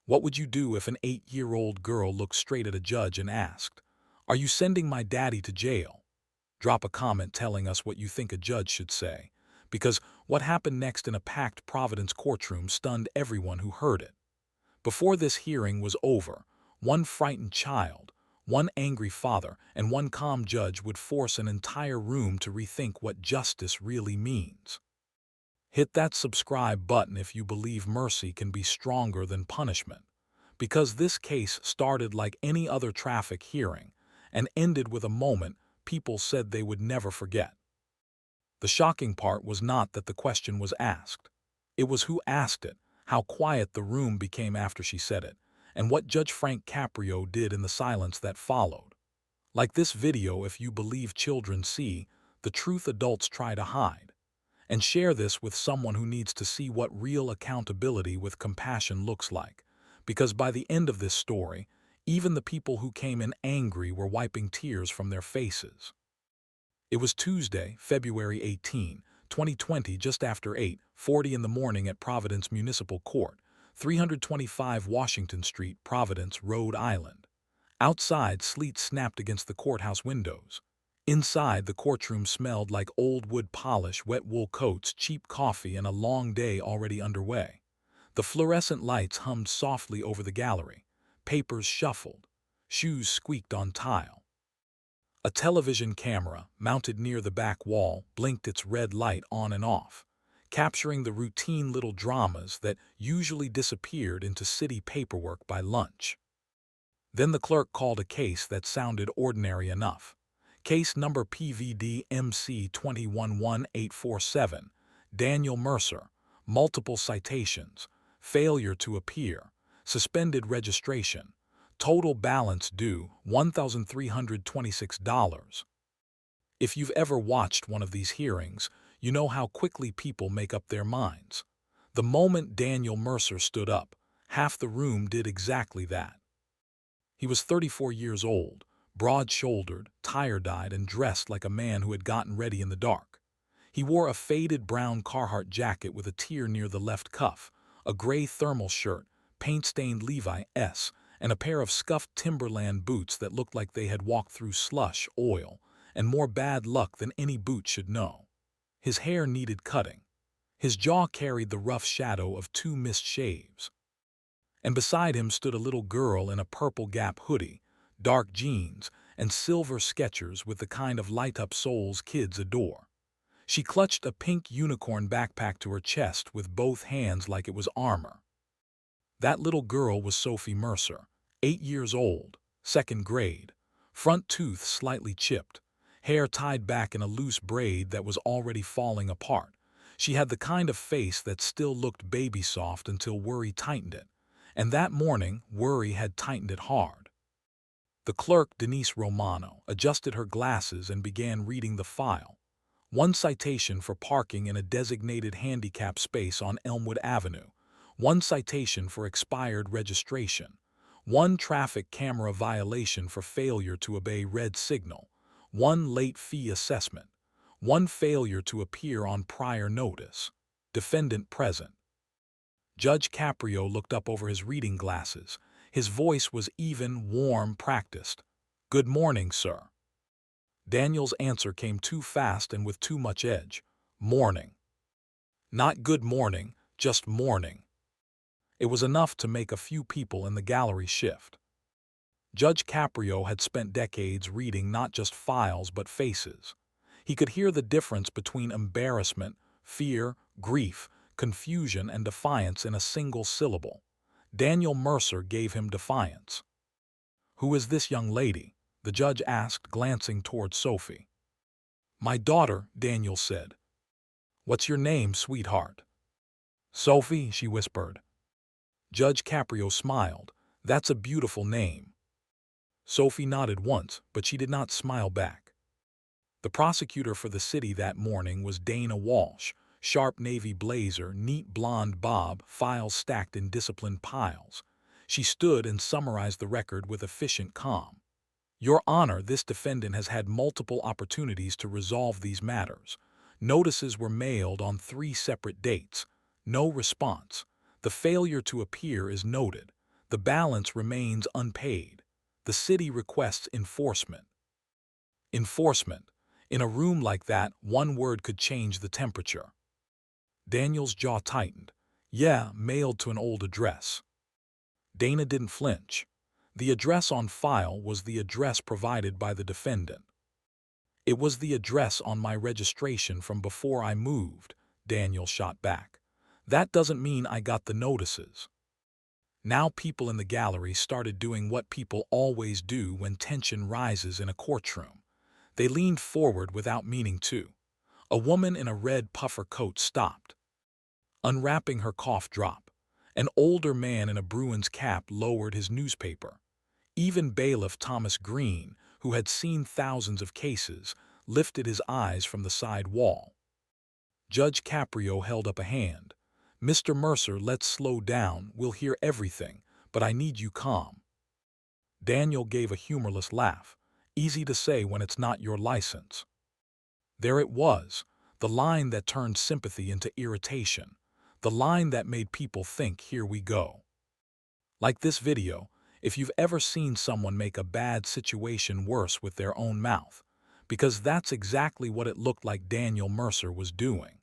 What would you do if an 8-year-old girl looked straight at a judge and asked, "Are you sending my daddy to jail?" Drop a comment telling us what you think a judge should say, because what happened next in a packed Providence courtroom stunned everyone who heard it. Before this hearing was over, one frightened child, one angry father, and one calm judge would force an entire room to rethink what justice really means. Hit that subscribe button if you believe mercy can be stronger than punishment, because this case started like any other traffic hearing and ended with a moment people said they would never forget. The shocking part was not that the question was asked. It was who asked it, how quiet the room became after she said it, and what Judge Frank Caprio did in the silence that followed. Like this video, if you believe children see the truth adults try to hide. And share this with someone who needs to see what real accountability with compassion looks like. Because by the end of this story, even the people who came in angry were wiping tears from their faces. It was Tuesday, February 18, 2020, just after 8:40 in the morning at Providence Municipal Court, 325 Washington Street, Providence, Rhode Island. Outside, sleet snapped against the courthouse windows. Inside, the courtroom smelled like old wood polish, wet wool coats, cheap coffee, and a long day already underway. The fluorescent lights hummed softly over the gallery. Papers shuffled. Shoes squeaked on tile. A television camera, mounted near the back wall, blinked its red light on and off, capturing the routine little dramas that usually disappeared into city paperwork by lunch. Then the clerk called a case that sounded ordinary enough. Case number PVD MC 211847, Daniel Mercer, multiple citations, failure to appear, suspended registration, total balance due $1,326. If you've ever watched one of these hearings, you know how quickly people make up their minds. The moment Daniel Mercer stood up, half the room did exactly that. He was 34 years old, broad-shouldered, tie-dyed, and dressed like a man who had gotten ready in the dark. He wore a faded brown Carhartt jacket with a tear near the left cuff, a gray thermal shirt, paint-stained Levi's, and a pair of scuffed Timberland boots that looked like they had walked through slush, oil, and more bad luck than any boot should know. His hair needed cutting. His jaw carried the rough shadow of 2 missed shaves. And beside him stood a little girl in a purple Gap hoodie, dark jeans, and silver Skechers with the kind of light-up soles kids adore. She clutched a pink unicorn backpack to her chest with both hands like it was armor. That little girl was Sophie Mercer, 8 years old, second grade, front tooth slightly chipped, hair tied back in a loose braid that was already falling apart. She had the kind of face that still looked baby-soft until worry tightened it. And that morning, worry had tightened it hard. The clerk, Denise Romano, adjusted her glasses and began reading the file. One citation for parking in a designated handicap space on Elmwood Avenue. One citation for expired registration. One traffic camera violation for failure to obey red signal. One late fee assessment. One failure to appear on prior notice. Defendant present. Judge Caprio looked up over his reading glasses. His voice was even, warm, practiced. "Good morning, sir." Daniel's answer came too fast and with too much edge. "Morning." Not good morning, just morning. It was enough to make a few people in the gallery shift. Judge Caprio had spent decades reading not just files but faces. He could hear the difference between embarrassment, fear, grief, confusion, and defiance in a single syllable. Daniel Mercer gave him defiance. "Who is this young lady?" the judge asked, glancing toward Sophie. "My daughter," Daniel said. "What's your name, sweetheart?" "Sophie," she whispered. Judge Caprio smiled. "That's a beautiful name." Sophie nodded once, but she did not smile back. The prosecutor for the city that morning was Dana Walsh, sharp navy blazer, neat blonde bob, files stacked in disciplined piles. She stood and summarized the record with efficient calm. "Your Honor, this defendant has had multiple opportunities to resolve these matters. Notices were mailed on 3 separate dates. No response. The failure to appear is noted. The balance remains unpaid. The city requests enforcement. Enforcement. In a room like that, one word could change the temperature. Daniel's jaw tightened. Yeah, mailed to an old address. Dana didn't flinch. The address on file was the address provided by the defendant. It was the address on my registration from before I moved, Daniel shot back. That doesn't mean I got the notices. Now people in the gallery started doing what people always do when tension rises in a courtroom. They leaned forward without meaning to. A woman in a red puffer coat stopped, unwrapping her cough drop. An older man in a Bruins cap lowered his newspaper. Even bailiff Thomas Green, who had seen thousands of cases, lifted his eyes from the side wall. Judge Caprio held up a hand. Mr. Mercer, let's slow down. We'll hear everything, but I need you calm. Daniel gave a humorless laugh. Easy to say when it's not your license. There it was, the line that turned sympathy into irritation. The line that made people think, here we go. Like this video, if you've ever seen someone make a bad situation worse with their own mouth, because that's exactly what it looked like Daniel Mercer was doing.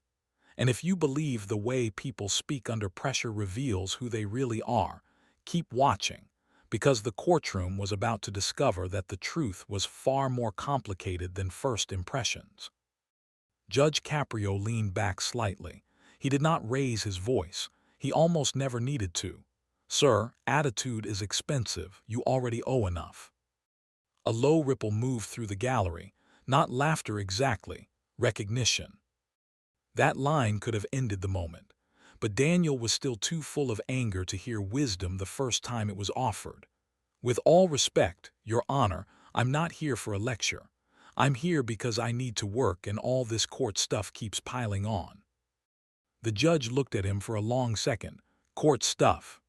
And if you believe the way people speak under pressure reveals who they really are, keep watching, because the courtroom was about to discover that the truth was far more complicated than first impressions. Judge Caprio leaned back slightly. He did not raise his voice. He almost never needed to. Sir, attitude is expensive. You already owe enough. A low ripple moved through the gallery. Not laughter exactly, recognition. That line could have ended the moment. But Daniel was still too full of anger to hear wisdom the first time it was offered. With all respect, Your Honor, I'm not here for a lecture. I'm here because I need to work and all this court stuff keeps piling on. The judge looked at him for a long second. Court stuff.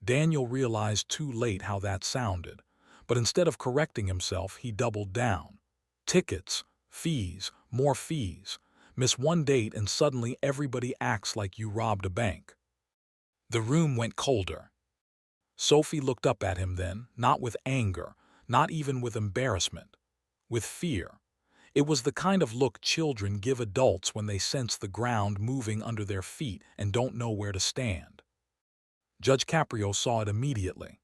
Daniel realized too late how that sounded, but instead of correcting himself, he doubled down. Tickets, fees, more fees. Miss one date and suddenly everybody acts like you robbed a bank. The room went colder. Sophie looked up at him then, not with anger, not even with embarrassment, with fear. It was the kind of look children give adults when they sense the ground moving under their feet and don't know where to stand. Judge Caprio saw it immediately.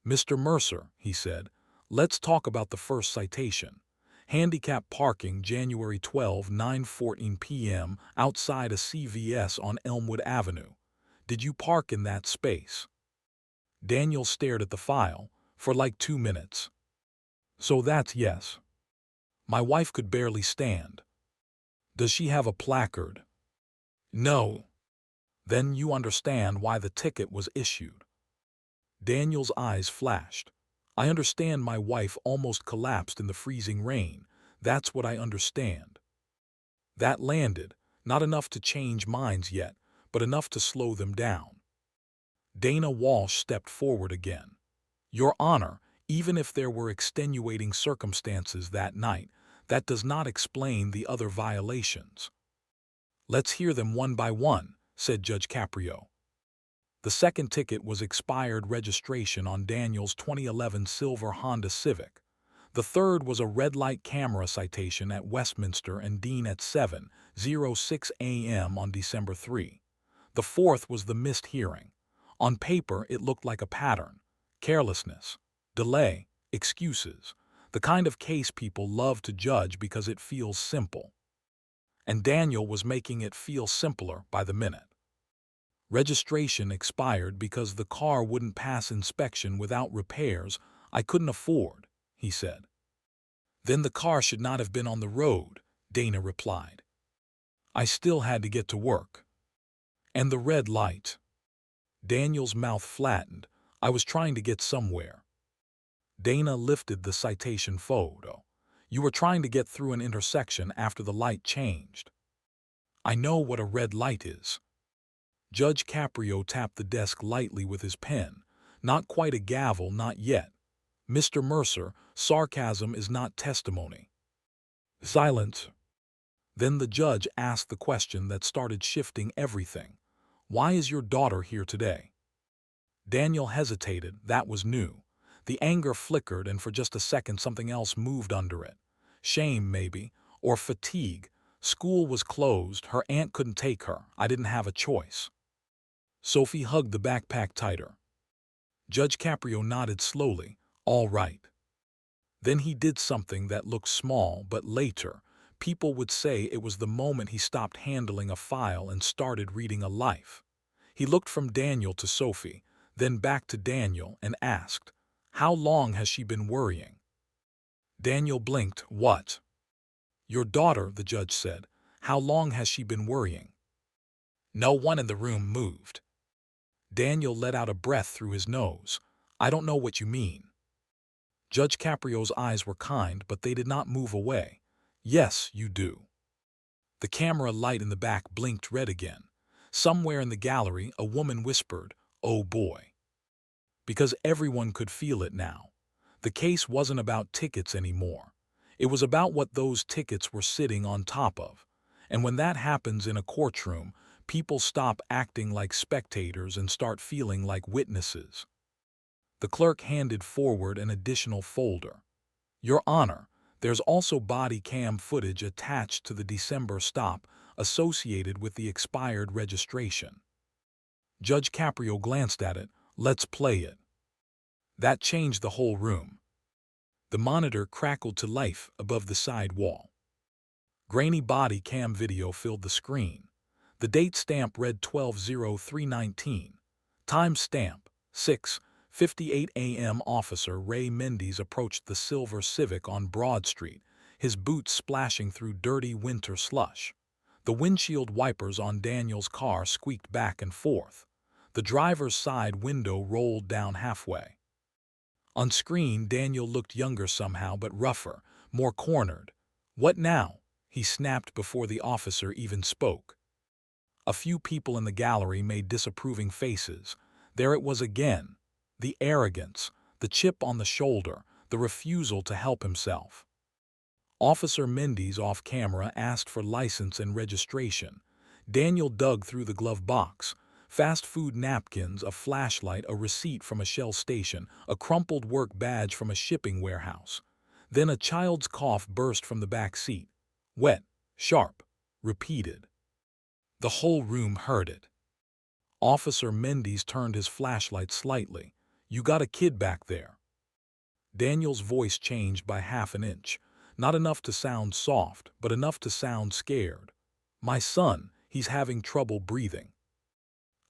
Mr. Mercer, he said, let's talk about the first citation. Handicap parking, January 12, 9:14 p.m., outside a CVS on Elmwood Avenue. Did you park in that space? Daniel stared at the file for like 2 minutes. So that's yes. My wife could barely stand. Does she have a placard? No. Then you understand why the ticket was issued. Daniel's eyes flashed. I understand my wife almost collapsed in the freezing rain. That's what I understand. That landed, not enough to change minds yet, but enough to slow them down. Dana Walsh stepped forward again. Your Honor, even if there were extenuating circumstances that night, that does not explain the other violations. Let's hear them one by one, said Judge Caprio. The second ticket was expired registration on Daniel's 2011 silver Honda Civic. The third was a red light camera citation at Westminster and Dean at 7:06 a.m. on December 3. The fourth was the missed hearing. On paper, it looked like a pattern. Carelessness, delay, excuses. The kind of case people love to judge because it feels simple. And Daniel was making it feel simpler by the minute. Registration expired because the car wouldn't pass inspection without repairs I couldn't afford, he said. Then the car should not have been on the road, Dana replied. I still had to get to work. And the red light. Daniel's mouth flattened. I was trying to get somewhere. Dana lifted the citation photo. You were trying to get through an intersection after the light changed. I know what a red light is. Judge Caprio tapped the desk lightly with his pen. Not quite a gavel, not yet. Mr. Mercer, sarcasm is not testimony. Silence. Then the judge asked the question that started shifting everything. Why is your daughter here today? Daniel hesitated. That was new. The anger flickered, and for just a second something else moved under it. Shame, maybe, or fatigue. School was closed. Her aunt couldn't take her. I didn't have a choice. Sophie hugged the backpack tighter. Judge Caprio nodded slowly. All right. Then he did something that looked small, but later, people would say it was the moment he stopped handling a file and started reading a life. He looked from Daniel to Sophie, then back to Daniel and asked, "How long has she been worrying?" Daniel blinked. "What?" "Your daughter," the judge said. "How long has she been worrying?" No one in the room moved. Daniel let out a breath through his nose. "I don't know what you mean." Judge Caprio's eyes were kind, but they did not move away. "Yes, you do." The camera light in the back blinked red again. Somewhere in the gallery, a woman whispered, "Oh boy." Because everyone could feel it now. The case wasn't about tickets anymore. It was about what those tickets were sitting on top of. And when that happens in a courtroom, people stop acting like spectators and start feeling like witnesses. The clerk handed forward an additional folder. "Your Honor, there's also body cam footage attached to the December stop associated with the expired registration." Judge Caprio glanced at it. "Let's play it." That changed the whole room. The monitor crackled to life above the side wall. Grainy body cam video filled the screen. The date stamp read 12/03/19. Time stamp 6:58 a.m. Officer Ray Mendes approached the silver Civic on Broad Street, his boots splashing through dirty winter slush. The windshield wipers on Daniel's car squeaked back and forth. The driver's side window rolled down halfway. On screen, Daniel looked younger somehow, but rougher, more cornered. "What now?" he snapped before the officer even spoke. A few people in the gallery made disapproving faces. There it was again. The arrogance, the chip on the shoulder, the refusal to help himself. Officer Mendes off camera asked for license and registration. Daniel dug through the glove box. Fast food napkins, a flashlight, a receipt from a Shell station, a crumpled work badge from a shipping warehouse. Then a child's cough burst from the back seat. Wet, sharp, repeated. The whole room heard it. Officer Mendes turned his flashlight slightly. "You got a kid back there." Daniel's voice changed by half an inch. Not enough to sound soft, but enough to sound scared. "My son, he's having trouble breathing."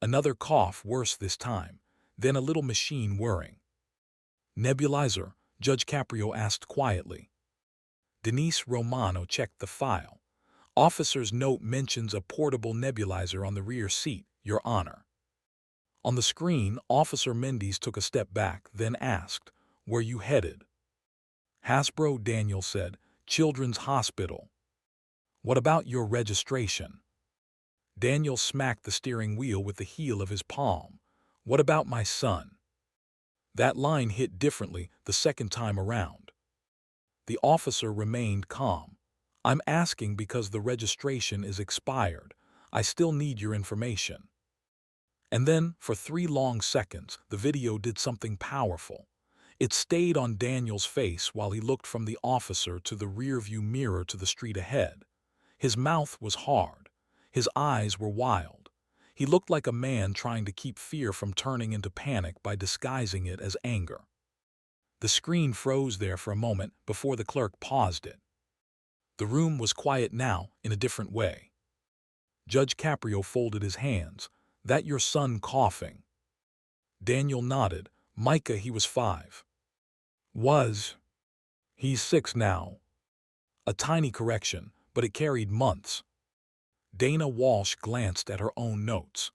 Another cough, worse this time. Then a little machine whirring. "Nebulizer?" Judge Caprio asked quietly. Denise Romano checked the file. "Officer's note mentions a portable nebulizer on the rear seat, Your Honor." On the screen, Officer Mendes took a step back, then asked, "Where you headed?" "Hasbro," Daniel said. "Children's Hospital." "What about your registration?" Daniel smacked the steering wheel with the heel of his palm. "What about my son?" That line hit differently the second time around. The officer remained calm. "I'm asking because the registration is expired. I still need your information." And then, for 3 long seconds, the video did something powerful. It stayed on Daniel's face while he looked from the officer to the rearview mirror to the street ahead. His mouth was hard. His eyes were wild. He looked like a man trying to keep fear from turning into panic by disguising it as anger. The screen froze there for a moment before the clerk paused it. The room was quiet now in a different way. Judge Caprio folded his hands. "That your son coughing?" Daniel nodded. "Micah, he was 5. Was. He's 6 now." A tiny correction, but it carried months. Dana Walsh glanced at her own notes.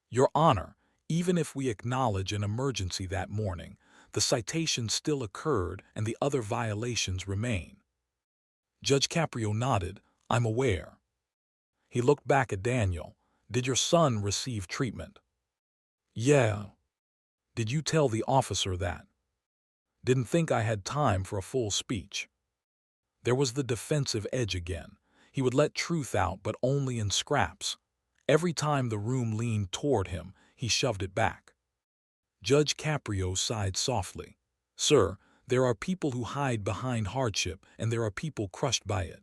"Your Honor, even if we acknowledge an emergency that morning, the citation still occurred and the other violations remain." Judge Caprio nodded. "I'm aware." He looked back at Daniel. "Did your son receive treatment?" "Yeah." "Did you tell the officer that?" "Didn't think I had time for a full speech." There was the defensive edge again. He would let truth out, but only in scraps. Every time the room leaned toward him, he shoved it back. Judge Caprio sighed softly. Sir, there are people who hide behind hardship, and there are people crushed by it.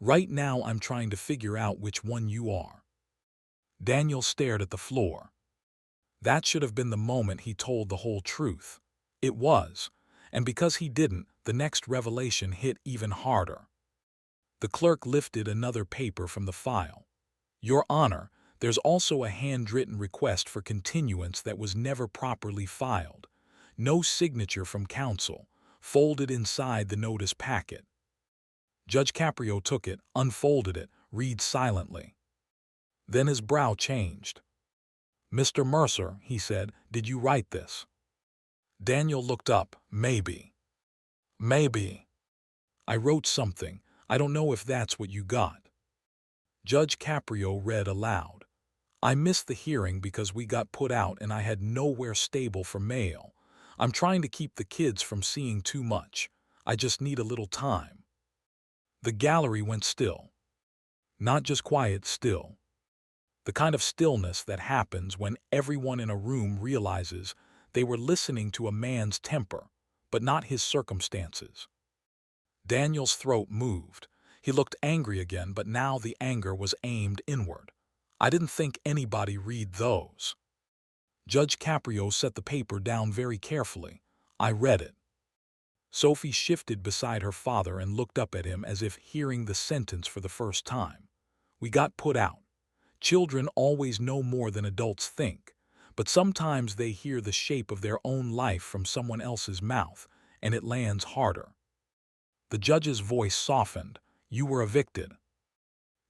Right now I'm trying to figure out which one you are. Daniel stared at the floor. That should have been the moment he told the whole truth. It was, and because he didn't, the next revelation hit even harder. The clerk lifted another paper from the file. Your Honor, there's also a handwritten request for continuance that was never properly filed. No signature from counsel, folded inside the notice packet. Judge Caprio took it, unfolded it, read silently. Then his brow changed. Mr. Mercer, he said, did you write this? Daniel looked up. Maybe. Maybe. I wrote something. I don't know if that's what you got. Judge Caprio read aloud. I missed the hearing because we got put out and I had nowhere stable for mail. I'm trying to keep the kids from seeing too much. I just need a little time. The gallery went still. Not just quiet, still. The kind of stillness that happens when everyone in a room realizes they were listening to a man's temper, but not his circumstances. Daniel's throat moved. He looked angry again, but now the anger was aimed inward. I didn't think anybody read those. Judge Caprio set the paper down very carefully. I read it. Sophie shifted beside her father and looked up at him as if hearing the sentence for the first time. We got put out. Children always know more than adults think, but sometimes they hear the shape of their own life from someone else's mouth, and it lands harder. The judge's voice softened. You were evicted.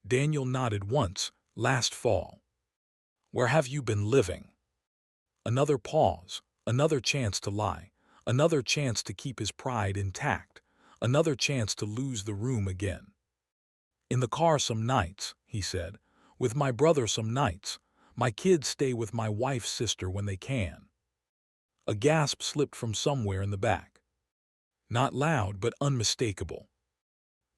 Daniel nodded once. Last fall. Where have you been living? Another pause, another chance to lie, another chance to keep his pride intact, another chance to lose the room again. In the car some nights, he said. With my brother some nights. My kids stay with my wife's sister when they can. A gasp slipped from somewhere in the back. Not loud, but unmistakable.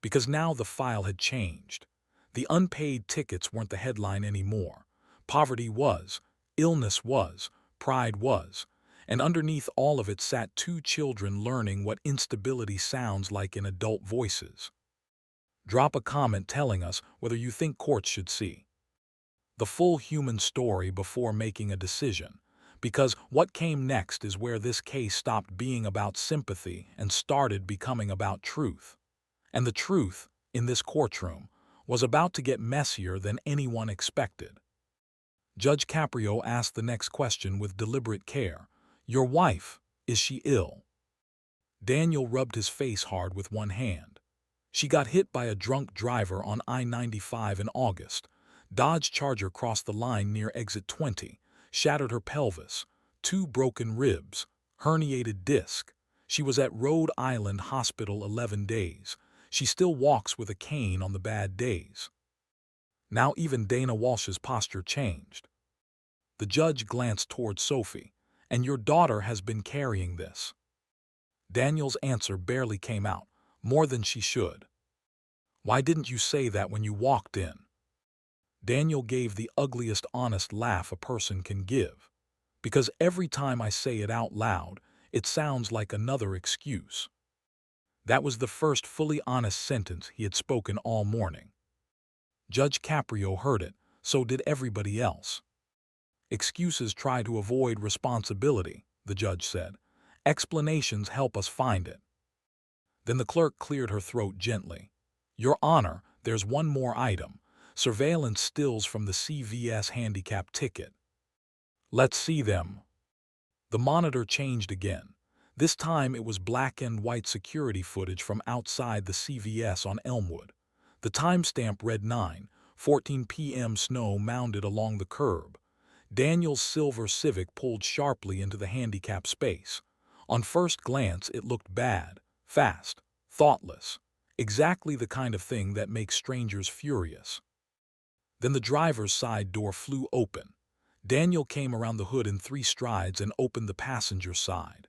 Because now the file had changed. The unpaid tickets weren't the headline anymore. Poverty was, illness was, pride was, and underneath all of it sat two children learning what instability sounds like in adult voices. Drop a comment telling us whether you think courts should see the full human story before making a decision, because what came next is where this case stopped being about sympathy and started becoming about truth. And the truth, in this courtroom, was about to get messier than anyone expected. Judge Caprio asked the next question with deliberate care. Your wife, is she ill? Daniel rubbed his face hard with one hand. She got hit by a drunk driver on I-95 in August. Dodge Charger crossed the line near exit 20, shattered her pelvis, 2 broken ribs, herniated disc. She was at Rhode Island Hospital 11 days. She still walks with a cane on the bad days. Now even Dana Walsh's posture changed. The judge glanced toward Sophie. And your daughter has been carrying this. Daniel's answer barely came out, more than she should. Why didn't you say that when you walked in? Daniel gave the ugliest honest laugh a person can give. Because every time I say it out loud, it sounds like another excuse. That was the first fully honest sentence he had spoken all morning. Judge Caprio heard it, so did everybody else. Excuses try to avoid responsibility, the judge said. Explanations help us find it. Then the clerk cleared her throat gently. Your Honor, there's one more item. Surveillance stills from the CVS handicap ticket. Let's see them. The monitor changed again. This time it was black and white security footage from outside the CVS on Elmwood. The timestamp read 9:14 p.m. Snow mounded along the curb. Daniel's silver Civic pulled sharply into the handicap space. On first glance it looked bad, fast, thoughtless. Exactly the kind of thing that makes strangers furious. Then the driver's side door flew open. Daniel came around the hood in 3 strides and opened the passenger side.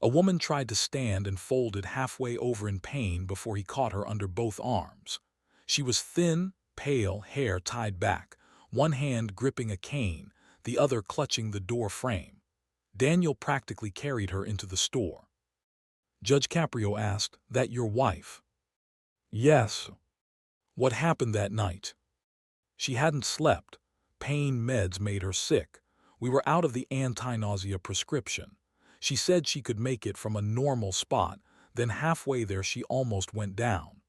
A woman tried to stand and folded halfway over in pain before he caught her under both arms. She was thin, pale, hair tied back, one hand gripping a cane, the other clutching the door frame. Daniel practically carried her into the store. Judge Caprio asked, "That your wife?" "Yes." "What happened that night?" "She hadn't slept. Pain meds made her sick. We were out of the anti-nausea prescription. She said she could make it from a normal spot, then halfway there she almost went down."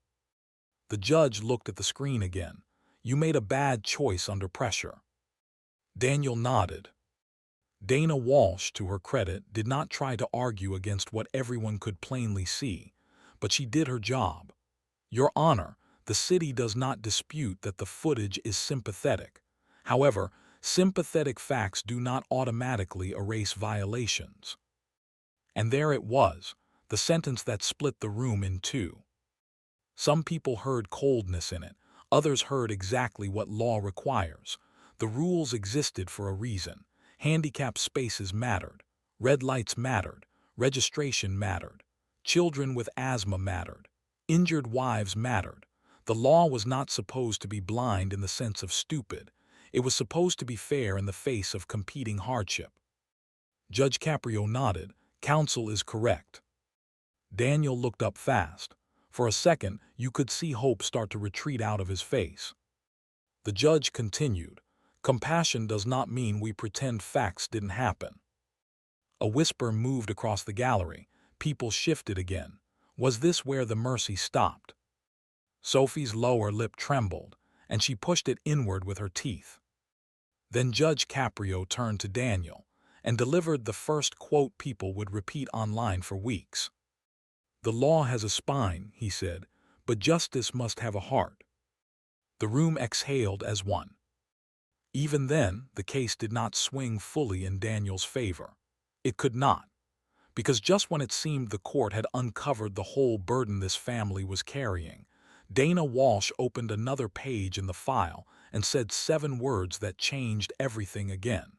The judge looked at the screen again. "You made a bad choice under pressure." Daniel nodded. Dana Walsh, to her credit, did not try to argue against what everyone could plainly see, but she did her job. "Your Honor, the city does not dispute that the footage is sympathetic. However, sympathetic facts do not automatically erase violations." And there it was, the sentence that split the room in two. Some people heard coldness in it, others heard exactly what law requires. The rules existed for a reason. Handicapped spaces mattered. Red lights mattered. Registration mattered. Children with asthma mattered. Injured wives mattered. The law was not supposed to be blind in the sense of stupid. It was supposed to be fair in the face of competing hardship. Judge Caprio nodded. "Counsel is correct." Daniel looked up fast. For a second, you could see hope start to retreat out of his face. The judge continued, "Compassion does not mean we pretend facts didn't happen." A whisper moved across the gallery. People shifted again. Was this where the mercy stopped? Sophie's lower lip trembled, and she pushed it inward with her teeth. Then Judge Caprio turned to Daniel and delivered the first quote people would repeat online for weeks. "The law has a spine," he said, "but justice must have a heart." The room exhaled as one. Even then, the case did not swing fully in Daniel's favor. It could not, because just when it seemed the court had uncovered the whole burden this family was carrying, Dana Walsh opened another page in the file and said 7 words that changed everything again.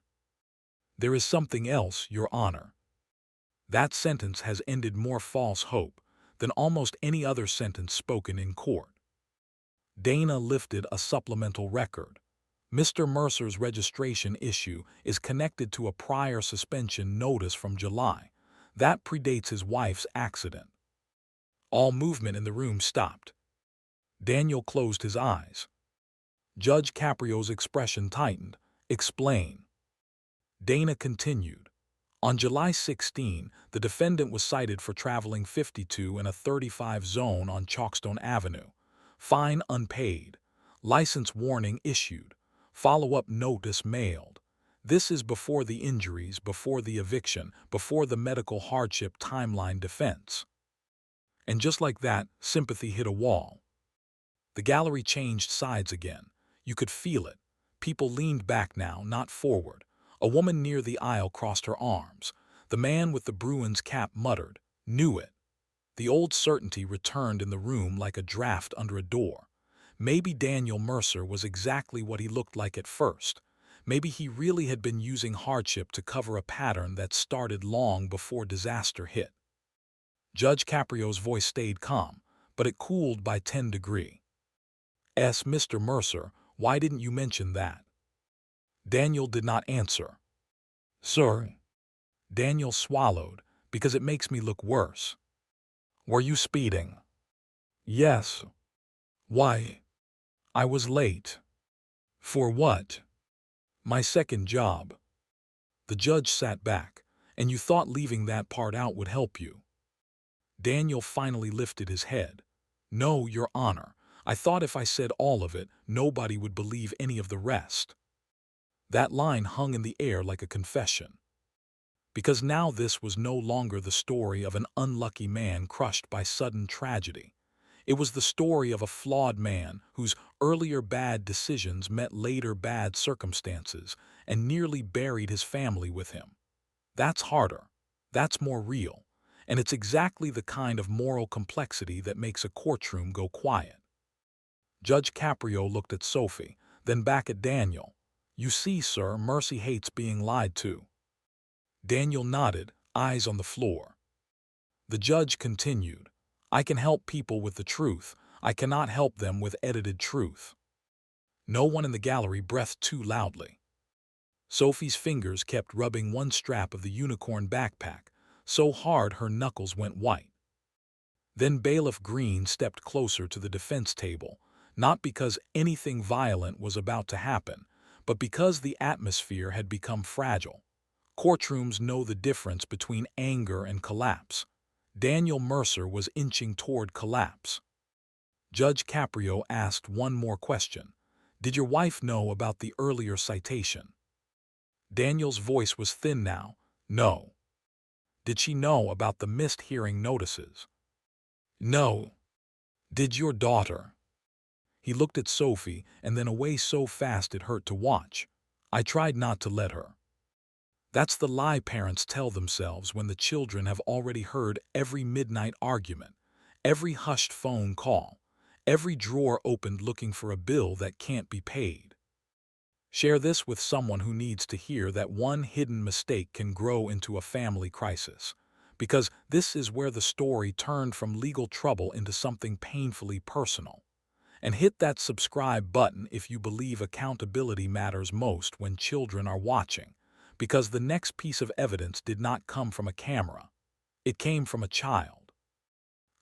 "There is something else, Your Honor." That sentence has ended more false hope than almost any other sentence spoken in court. Dana lifted a supplemental record. Mr. Mercer's registration issue is connected to a prior suspension notice from July. That predates his wife's accident. All movement in the room stopped. Daniel closed his eyes. Judge Caprio's expression tightened. "Explain." Dana continued. On July 16, the defendant was cited for traveling 52 in a 35 zone on Chalkstone Avenue. Fine unpaid. License warning issued. Follow-up notice mailed. This is before the injuries, before the eviction, before the medical hardship timeline defense. And just like that, sympathy hit a wall. The gallery changed sides again. You could feel it. People leaned back now, not forward. A woman near the aisle crossed her arms. The man with the Bruins cap muttered, "Knew it." The old certainty returned in the room like a draft under a door. Maybe Daniel Mercer was exactly what he looked like at first. Maybe he really had been using hardship to cover a pattern that started long before disaster hit. Judge Caprio's voice stayed calm, but it cooled by 10 degrees. "Mr. Mercer, why didn't you mention that?" Daniel did not answer. "Sir." Daniel swallowed, "Because it makes me look worse." "Were you speeding?" "Yes." "Why?" "I was late." "For what?" "My second job." The judge sat back. "And you thought leaving that part out would help you?" Daniel finally lifted his head. "No, Your Honor. I thought if I said all of it, nobody would believe any of the rest." That line hung in the air like a confession. Because now this was no longer the story of an unlucky man crushed by sudden tragedy. It was the story of a flawed man whose earlier bad decisions met later bad circumstances and nearly buried his family with him. That's harder. That's more real. And it's exactly the kind of moral complexity that makes a courtroom go quiet. Judge Caprio looked at Sophie, then back at Daniel. "You see, sir, Mercy hates being lied to." Daniel nodded, eyes on the floor. The judge continued, "I can help people with the truth. I cannot help them with edited truth." No one in the gallery breathed too loudly. Sophie's fingers kept rubbing one strap of the unicorn backpack, so hard her knuckles went white. Then Bailiff Green stepped closer to the defense table, not because anything violent was about to happen, but because the atmosphere had become fragile. Courtrooms know the difference between anger and collapse. Daniel Mercer was inching toward collapse. Judge Caprio asked one more question. Did your wife know about the earlier citation? Daniel's voice was thin now. No. Did she know about the missed hearing notices? No. Did your daughter? He looked at Sophie and then away so fast it hurt to watch. I tried not to let her. That's the lie parents tell themselves when the children have already heard every midnight argument, every hushed phone call, every drawer opened looking for a bill that can't be paid. Share this with someone who needs to hear that one hidden mistake can grow into a family crisis, because this is where the story turned from legal trouble into something painfully personal. And hit that subscribe button if you believe accountability matters most when children are watching, because the next piece of evidence did not come from a camera. It came from a child.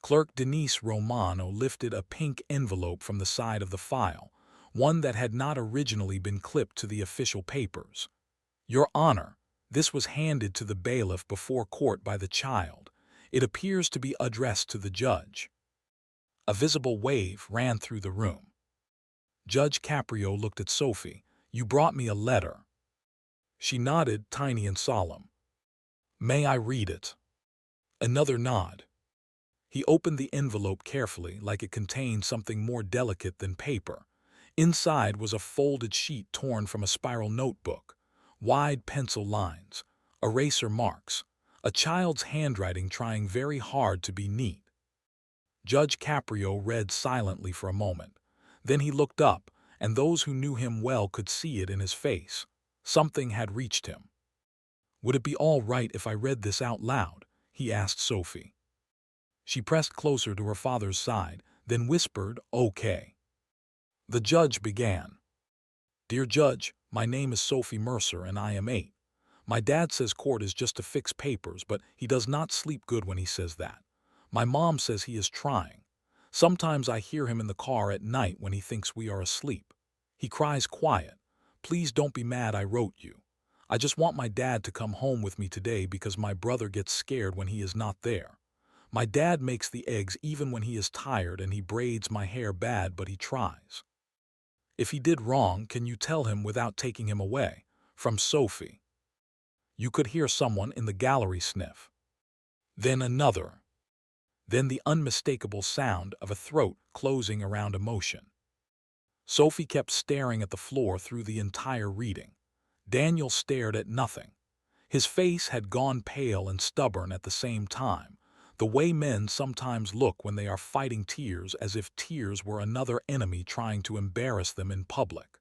Clerk Denise Romano lifted a pink envelope from the side of the file, one that had not originally been clipped to the official papers. Your Honor, this was handed to the bailiff before court by the child. It appears to be addressed to the judge. A visible wave ran through the room. Judge Caprio looked at Sophie. You brought me a letter. She nodded, tiny and solemn. May I read it? Another nod. He opened the envelope carefully, like it contained something more delicate than paper. Inside was a folded sheet torn from a spiral notebook, wide pencil lines, eraser marks, a child's handwriting trying very hard to be neat. Judge Caprio read silently for a moment. Then he looked up, and those who knew him well could see it in his face. Something had reached him. Would it be all right if I read this out loud? He asked Sophie. She pressed closer to her father's side, then whispered, okay. The judge began. Dear Judge, my name is Sophie Mercer and I am 8. My dad says court is just to fix papers, but he does not sleep good when he says that. My mom says he is trying. Sometimes I hear him in the car at night when he thinks we are asleep. He cries quiet. Please don't be mad I wrote you. I just want my dad to come home with me today because my brother gets scared when he is not there. My dad makes the eggs even when he is tired and he braids my hair bad, but he tries. If he did wrong, can you tell him without taking him away? From Sophie. You could hear someone in the gallery sniff. Then another. Then the unmistakable sound of a throat closing around emotion. Sophie kept staring at the floor through the entire reading. Daniel stared at nothing. His face had gone pale and stubborn at the same time, the way men sometimes look when they are fighting tears, as if tears were another enemy trying to embarrass them in public.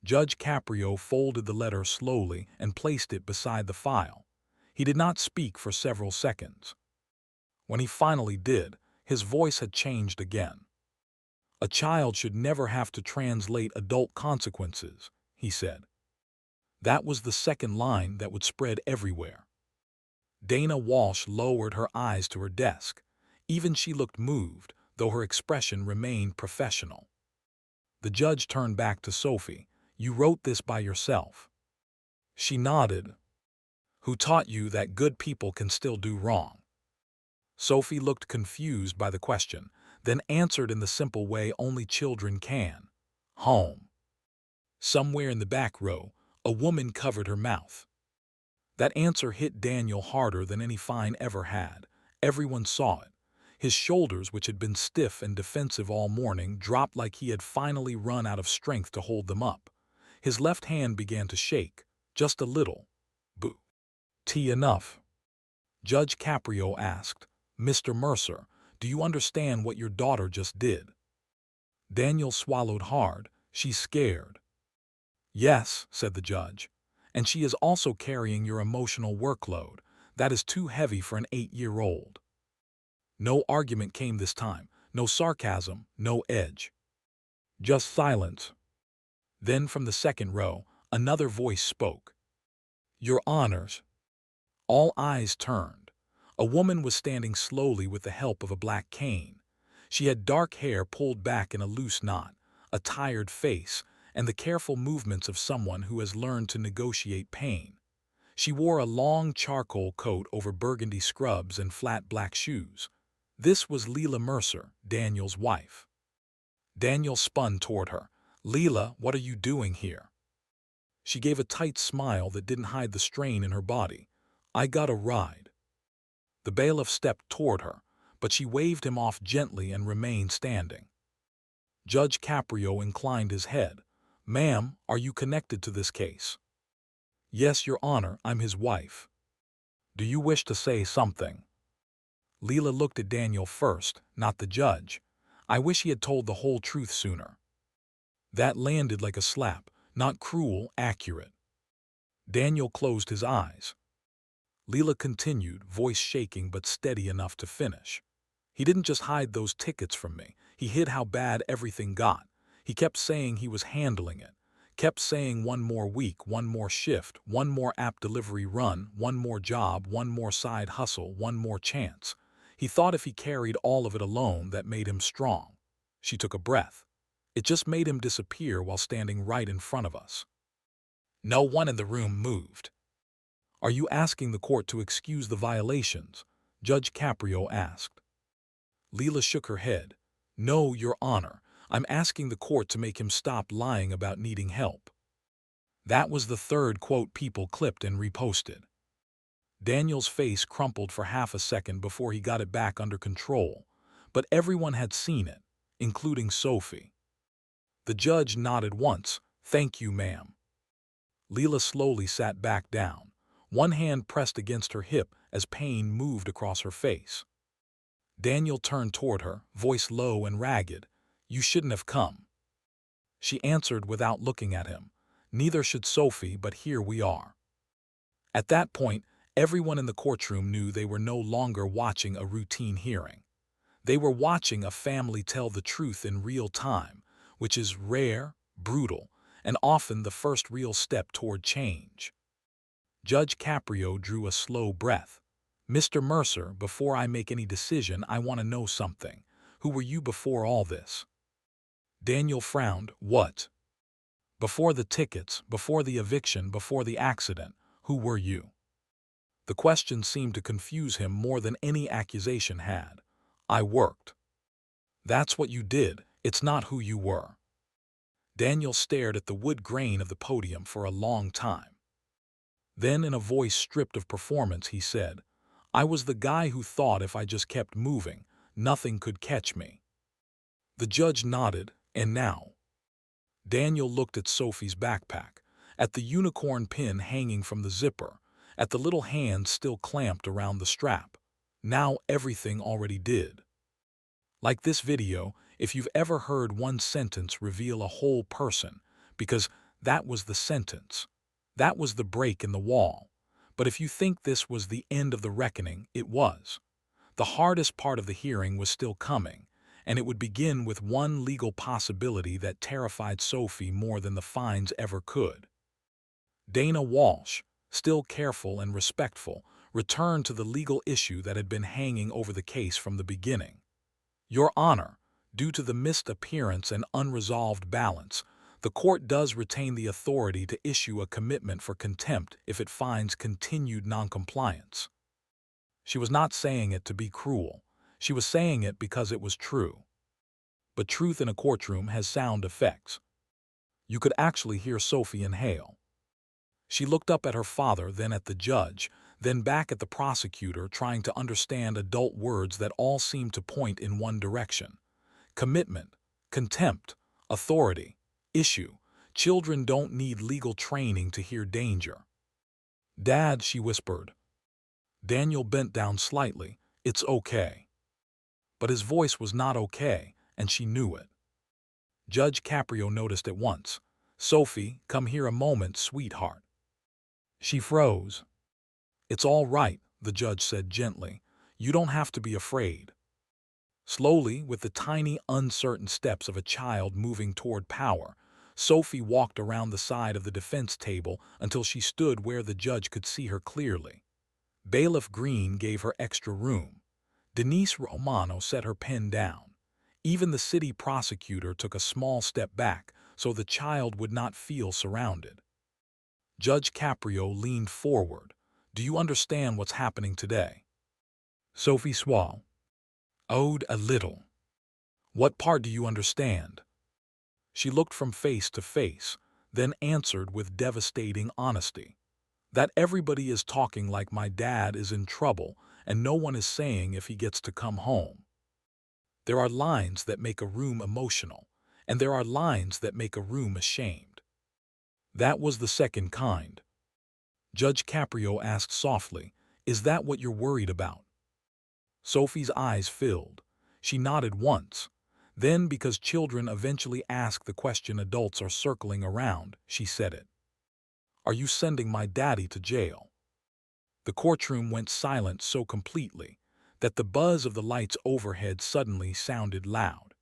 Judge Caprio folded the letter slowly and placed it beside the file. He did not speak for several seconds. When he finally did, his voice had changed again. A child should never have to translate adult consequences, he said. That was the second line that would spread everywhere. Dana Walsh lowered her eyes to her desk. Even she looked moved, though her expression remained professional. The judge turned back to Sophie. You wrote this by yourself. She nodded. Who taught you that good people can still do wrong? Sophie looked confused by the question, then answered in the simple way only children can. Home. Somewhere in the back row, a woman covered her mouth. That answer hit Daniel harder than any fine ever had. Everyone saw it. His shoulders, which had been stiff and defensive all morning, dropped like he had finally run out of strength to hold them up. His left hand began to shake, just a little. Boo. Tea enough? Judge Caprio asked. Mr. Mercer, do you understand what your daughter just did? Daniel swallowed hard. She's scared. Yes, said the judge. And she is also carrying your emotional workload. That is too heavy for an 8-year-old. No argument came this time. No sarcasm, no edge. Just silence. Then from the second row, Another voice spoke. "Your Honors." All eyes turned. A woman was standing slowly with the help of a black cane. She had dark hair pulled back in a loose knot, a tired face, and the careful movements of someone who has learned to negotiate pain. She wore a long charcoal coat over burgundy scrubs and flat black shoes. This was Leila Mercer, Daniel's wife. Daniel spun toward her. "Leila, what are you doing here?" She gave a tight smile that didn't hide the strain in her body. "I got a ride." The bailiff stepped toward her, but she waved him off gently and remained standing. Judge Caprio inclined his head. "Ma'am, are you connected to this case?" "Yes, Your Honor, I'm his wife." "Do you wish to say something?" Leila looked at Daniel first, not the judge. "I wish he had told the whole truth sooner." That landed like a slap, not cruel, accurate. Daniel closed his eyes. Leila continued, voice shaking but steady enough to finish. "He didn't just hide those tickets from me. He hid how bad everything got. He kept saying he was handling it. Kept saying one more week, one more shift, one more app delivery run, one more job, one more side hustle, one more chance. He thought if he carried all of it alone, that made him strong." She took a breath. "It just made him disappear while standing right in front of us." No one in the room moved. "Are you asking the court to excuse the violations?" Judge Caprio asked. Leila shook her head. "No, Your Honor. I'm asking the court to make him stop lying about needing help." That was the third quote people clipped and reposted. Daniel's face crumpled for half a second before he got it back under control, but everyone had seen it, including Sophie. The judge nodded once. "Thank you, ma'am." Leila slowly sat back down. One hand pressed against her hip as pain moved across her face. Daniel turned toward her, voice low and ragged. "You shouldn't have come." She answered without looking at him. "Neither should Sophie, but here we are." At that point, everyone in the courtroom knew they were no longer watching a routine hearing. They were watching a family tell the truth in real time, which is rare, brutal, and often the first real step toward change. Judge Caprio drew a slow breath. "Mr. Mercer, before I make any decision, I want to know something. Who were you before all this?" Daniel frowned. "What?" "Before the tickets, before the eviction, before the accident, who were you?" The question seemed to confuse him more than any accusation had. "I worked." "That's what you did. It's not who you were." Daniel stared at the wood grain of the podium for a long time. Then, in a voice stripped of performance, he said, "I was the guy who thought if I just kept moving, nothing could catch me." The judge nodded. "And now?" Daniel looked at Sophie's backpack, at the unicorn pin hanging from the zipper, at the little hand still clamped around the strap. Now everything already did. Like this video, if you've ever heard one sentence reveal a whole person, because that was the sentence. That was the break in the wall. But if you think this was the end of the reckoning, it was. The hardest part of the hearing was still coming, and it would begin with one legal possibility that terrified Sophie more than the fines ever could. Dana Walsh, still careful and respectful, returned to the legal issue that had been hanging over the case from the beginning. "Your Honor, due to the missed appearance and unresolved balance, the court does retain the authority to issue a commitment for contempt if it finds continued noncompliance." She was not saying it to be cruel. She was saying it because it was true. But truth in a courtroom has sound effects. You could actually hear Sophie inhale. She looked up at her father, then at the judge, then back at the prosecutor, trying to understand adult words that all seemed to point in one direction. Commitment, contempt, authority, issue. Children don't need legal training to hear danger. "Dad," she whispered. Daniel bent down slightly. "It's okay." But his voice was not okay, and she knew it. Judge Caprio noticed at once. "Sophie, come here a moment, sweetheart." She froze. "It's all right," the judge said gently. "You don't have to be afraid." Slowly, with the tiny, uncertain steps of a child moving toward power, Sophie walked around the side of the defense table until she stood where the judge could see her clearly. Bailiff Green gave her extra room. Denise Romano set her pen down. Even the city prosecutor took a small step back so the child would not feel surrounded. Judge Caprio leaned forward. "Do you understand what's happening today?" Sophie swallowed a little. "What part do you understand?" She looked from face to face, then answered with devastating honesty. "That everybody is talking like my dad is in trouble and no one is saying if he gets to come home. There are lines that make a room emotional, and there are lines that make a room ashamed. That was the second kind." Judge Caprio asked softly, "Is that what you're worried about?" Sophie's eyes filled. She nodded once. Then, because children eventually ask the question adults are circling around, she said it. "Are you sending my daddy to jail?" The courtroom went silent so completely that the buzz of the lights overhead suddenly sounded loud.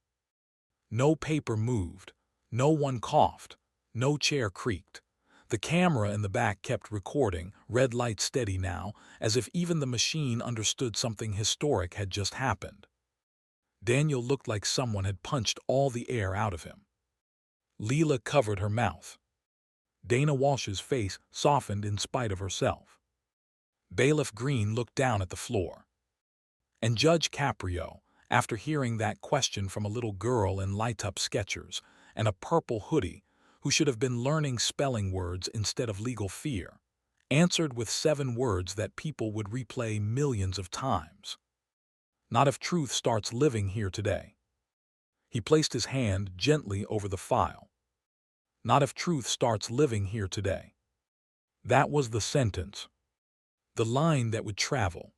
No paper moved, no one coughed, no chair creaked. The camera in the back kept recording, red light steady now, as if even the machine understood something historic had just happened. Daniel looked like someone had punched all the air out of him. Leela covered her mouth. Dana Walsh's face softened in spite of herself. Bailiff Green looked down at the floor. And Judge Caprio, after hearing that question from a little girl in light-up Skechers and a purple hoodie who should have been learning spelling words instead of legal fear, answered with 7 words that people would replay millions of times. "Not if truth starts living here today." He placed his hand gently over the file. "Not if truth starts living here today." That was the sentence. The line that would travel.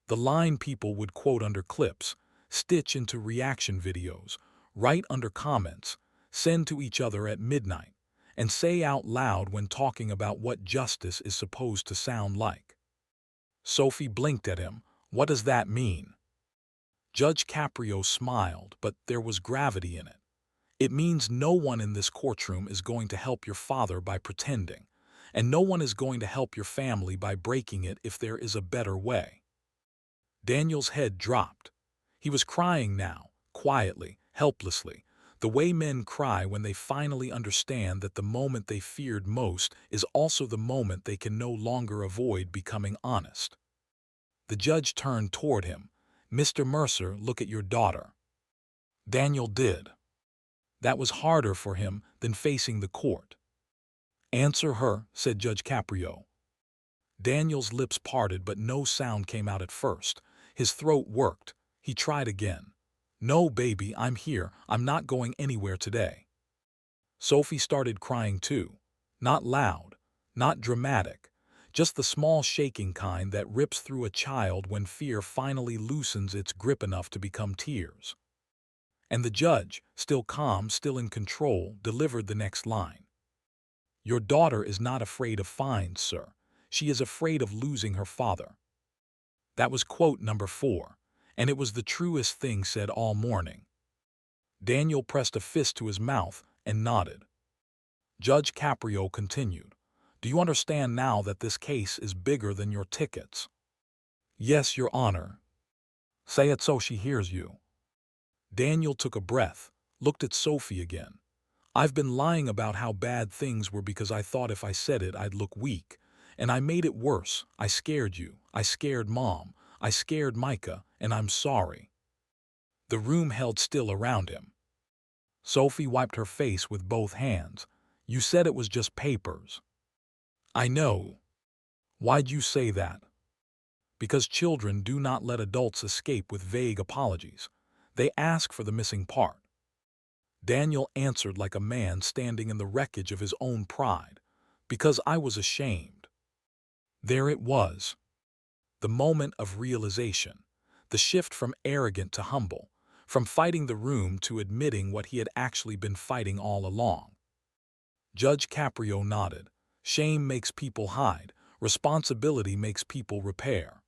The line people would quote under clips, stitch into reaction videos, write under comments, send to each other at midnight, and say out loud when talking about what justice is supposed to sound like. Sophie blinked at him. "What does that mean?" Judge Caprio smiled, but there was gravity in it. "It means no one in this courtroom is going to help your father by pretending, and no one is going to help your family by breaking it if there is a better way." Daniel's head dropped. He was crying now, quietly, helplessly, the way men cry when they finally understand that the moment they feared most is also the moment they can no longer avoid becoming honest. The judge turned toward him. "Mr. Mercer, look at your daughter." Daniel did. That was harder for him than facing the court. "Answer her," said Judge Caprio. Daniel's lips parted, but no sound came out at first. His throat worked. He tried again. "No, baby, I'm here. I'm not going anywhere today." Sophie started crying too. Not loud, not dramatic, just the small shaking kind that rips through a child when fear finally loosens its grip enough to become tears. And the judge, still calm, still in control, delivered the next line. "Your daughter is not afraid of fines, sir. She is afraid of losing her father." That was quote number 4, and it was the truest thing said all morning. Daniel pressed a fist to his mouth and nodded. Judge Caprio continued, "Do you understand now that this case is bigger than your tickets?" "Yes, Your Honor." "Say it so she hears you." Daniel took a breath, looked at Sophie again. "I've been lying about how bad things were because I thought if I said it I'd look weak. And I made it worse. I scared you. I scared Mom. I scared Micah, and I'm sorry." The room held still around him. Sophie wiped her face with both hands. "You said it was just papers." "I know." "Why'd you say that?" "Because children do not let adults escape with vague apologies. They ask for the missing part." Daniel answered like a man standing in the wreckage of his own pride. "Because I was ashamed." There it was. The moment of realization. The shift from arrogant to humble. From fighting the room to admitting what he had actually been fighting all along. Judge Caprio nodded. "Shame makes people hide. Responsibility makes people repair."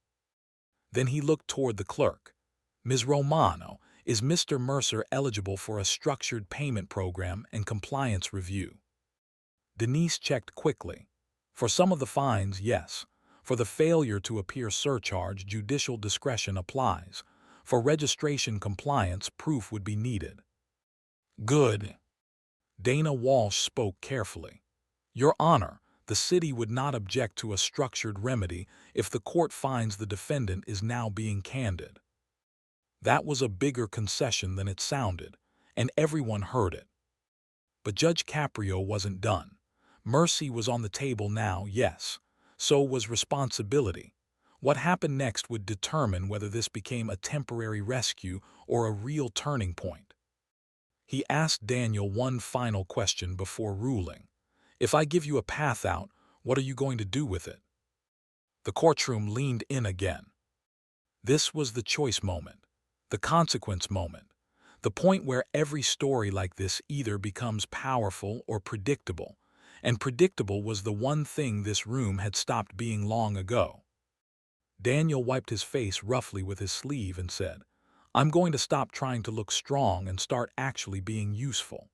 Then he looked toward the clerk. "Ms. Romano, Is Mr. Mercer eligible for a structured payment program and compliance review? Denise checked quickly. For some of the fines, yes. For the failure to appear surcharge, judicial discretion applies. For registration compliance, proof would be needed. Good. Dana Walsh spoke carefully. Your Honor, the city would not object to a structured remedy if the court finds the defendant is now being candid. That was a bigger concession than it sounded, and everyone heard it. But Judge Caprio wasn't done. Mercy was on the table now, yes. So was responsibility. What happened next would determine whether this became a temporary rescue or a real turning point. He asked Daniel one final question before ruling. If I give you a path out, what are you going to do with it? The courtroom leaned in again. This was the choice moment, the consequence moment, the point where every story like this either becomes powerful or predictable, and predictable was the one thing this room had stopped being long ago. Daniel wiped his face roughly with his sleeve and said, I'm going to stop trying to look strong and start actually being useful.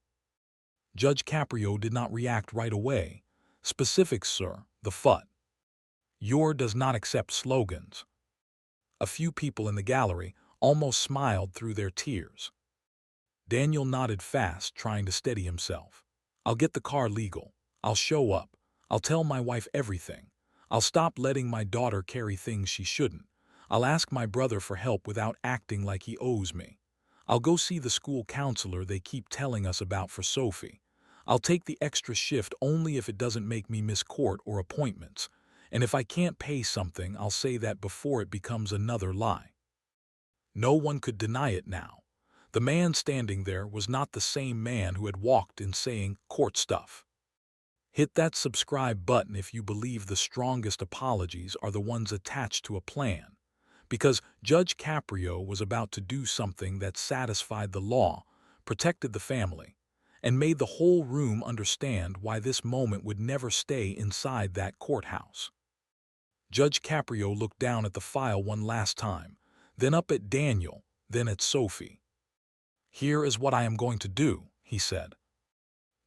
Judge Caprio did not react right away. Specifics, sir, the FUT. Your does not accept slogans. A few people in the gallery almost smiled through their tears. Daniel nodded fast, trying to steady himself. I'll get the car legal. I'll show up. I'll tell my wife everything. I'll stop letting my daughter carry things she shouldn't. I'll ask my brother for help without acting like he owes me. I'll go see the school counselor they keep telling us about for Sophie. I'll take the extra shift only if it doesn't make me miss court or appointments. And if I can't pay something, I'll say that before it becomes another lie. No one could deny it now. The man standing there was not the same man who had walked in saying court stuff. Hit that subscribe button if you believe the strongest apologies are the ones attached to a plan, because Judge Caprio was about to do something that satisfied the law, protected the family, and made the whole room understand why this moment would never stay inside that courthouse. Judge Caprio looked down at the file one last time, then up at Daniel, then at Sophie. Here is what I am going to do, he said.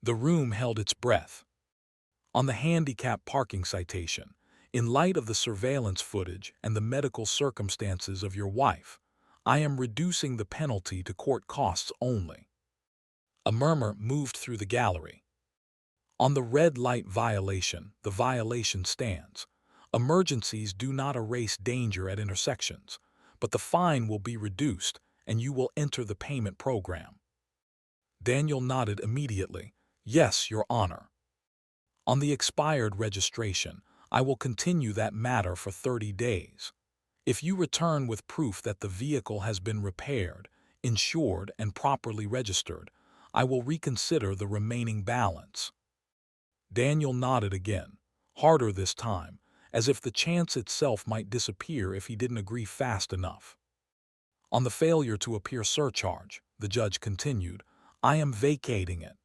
The room held its breath. On the handicap parking citation, in light of the surveillance footage and the medical circumstances of your wife, I am reducing the penalty to court costs only. A murmur moved through the gallery. On the red light violation, the violation stands. Emergencies do not erase danger at intersections, but the fine will be reduced and you will enter the payment program. Daniel nodded immediately. Yes, Your Honor. On the expired registration, I will continue that matter for 30 days. If you return with proof that the vehicle has been repaired, insured, and properly registered, I will reconsider the remaining balance. Daniel nodded again, harder this time, as if the chance itself might disappear if he didn't agree fast enough. On the failure to appear surcharge, the judge continued, I am vacating it.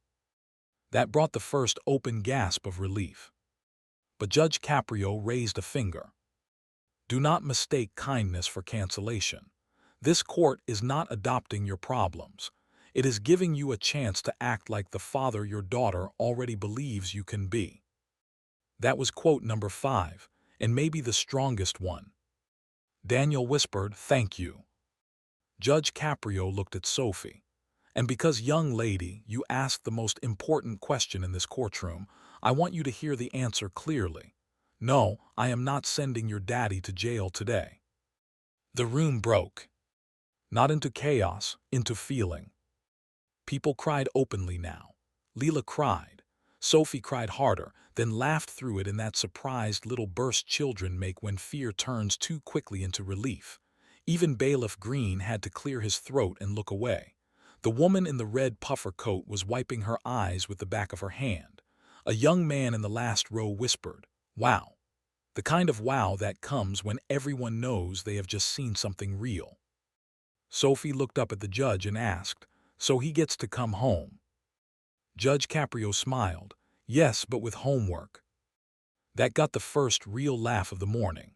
That brought the first open gasp of relief. But Judge Caprio raised a finger. Do not mistake kindness for cancellation. This court is not adopting your problems. It is giving you a chance to act like the father your daughter already believes you can be. That was quote number 5, and maybe the strongest one. Daniel whispered, thank you. Judge Caprio looked at Sophie. And because, young lady, you asked the most important question in this courtroom, I want you to hear the answer clearly. No, I am not sending your daddy to jail today. The room broke. Not into chaos, into feeling. People cried openly now. Leela cried. Sophie cried harder, then laughed through it in that surprised little burst children make when fear turns too quickly into relief. Even Bailiff Green had to clear his throat and look away. The woman in the red puffer coat was wiping her eyes with the back of her hand. A young man in the last row whispered, wow. The kind of wow that comes when everyone knows they have just seen something real. Sophie looked up at the judge and asked, so he gets to come home? Judge Caprio smiled, yes, but with homework. That got the first real laugh of the morning.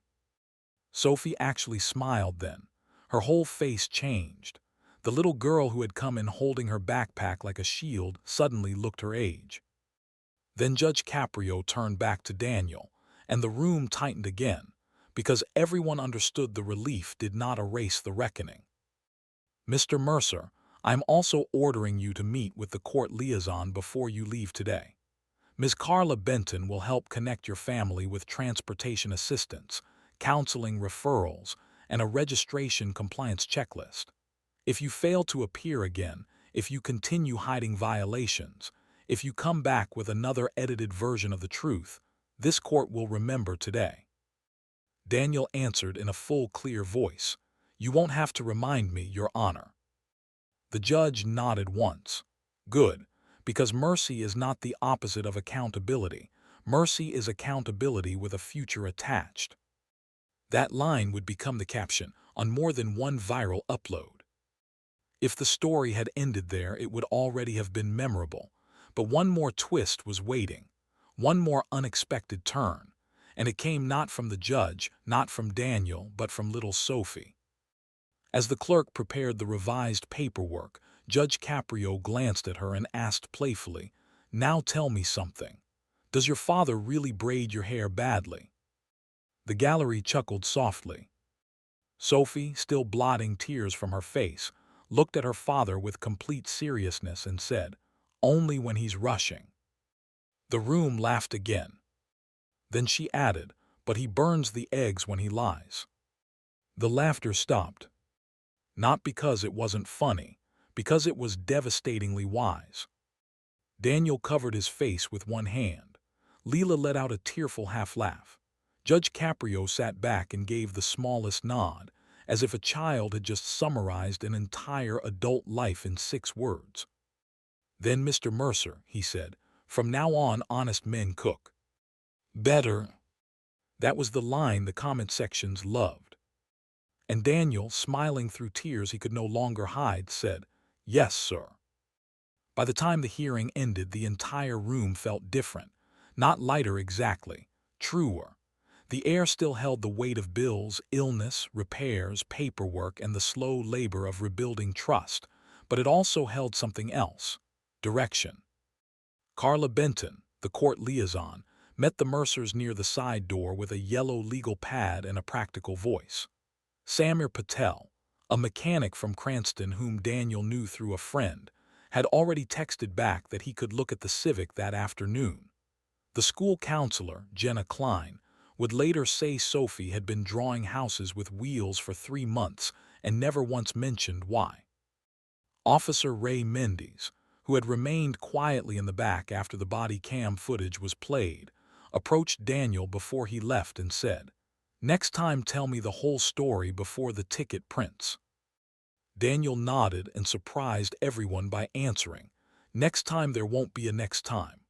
Sophie actually smiled then. Her whole face changed. The little girl who had come in holding her backpack like a shield suddenly looked her age. Then Judge Caprio turned back to Daniel, and the room tightened again, because everyone understood the relief did not erase the reckoning. "Mr. Mercer, I'm also ordering you to meet with the court liaison before you leave today. Ms. Carla Benton will help connect your family with transportation assistance, counseling referrals, and a registration compliance checklist. If you fail to appear again, if you continue hiding violations, if you come back with another edited version of the truth, this court will remember today." Daniel answered in a full, clear voice, "You won't have to remind me, Your Honor." The judge nodded once. "Good, because mercy is not the opposite of accountability. Mercy is accountability with a future attached." That line would become the caption on more than one viral upload. If the story had ended there, it would already have been memorable. But one more twist was waiting, one more unexpected turn, and it came not from the judge, not from Daniel, but from little Sophie. As the clerk prepared the revised paperwork, Judge Caprio glanced at her and asked playfully, "Now tell me something. Does your father really braid your hair badly?" The gallery chuckled softly. Sophie, still blotting tears from her face, looked at her father with complete seriousness and said, "Only when he's rushing." The room laughed again. Then she added, "But he burns the eggs when he lies." The laughter stopped. Not because it wasn't funny, because it was devastatingly wise. Daniel covered his face with one hand. Leela let out a tearful half-laugh. Judge Caprio sat back and gave the smallest nod, as if a child had just summarized an entire adult life in 6 words. "Then, Mr. Mercer," he said, "from now on, honest men cook better." That was the line the comment sections loved. And Daniel, smiling through tears he could no longer hide, said, "Yes, sir." By the time the hearing ended, the entire room felt different. Not lighter exactly, truer. The air still held the weight of bills, illness, repairs, paperwork, and the slow labor of rebuilding trust, but it also held something else: direction. Carla Benton, the court liaison, met the Mercers near the side door with a yellow legal pad and a practical voice. Samir Patel, a mechanic from Cranston whom Daniel knew through a friend, had already texted back that he could look at the Civic that afternoon. The school counselor, Jenna Klein, would later say Sophie had been drawing houses with wheels for 3 months and never once mentioned why. Officer Ray Mendes, who had remained quietly in the back after the body cam footage was played, approached Daniel before he left and said, "Next time tell me the whole story before the ticket prints." Daniel nodded and surprised everyone by answering, "Next time there won't be a next time."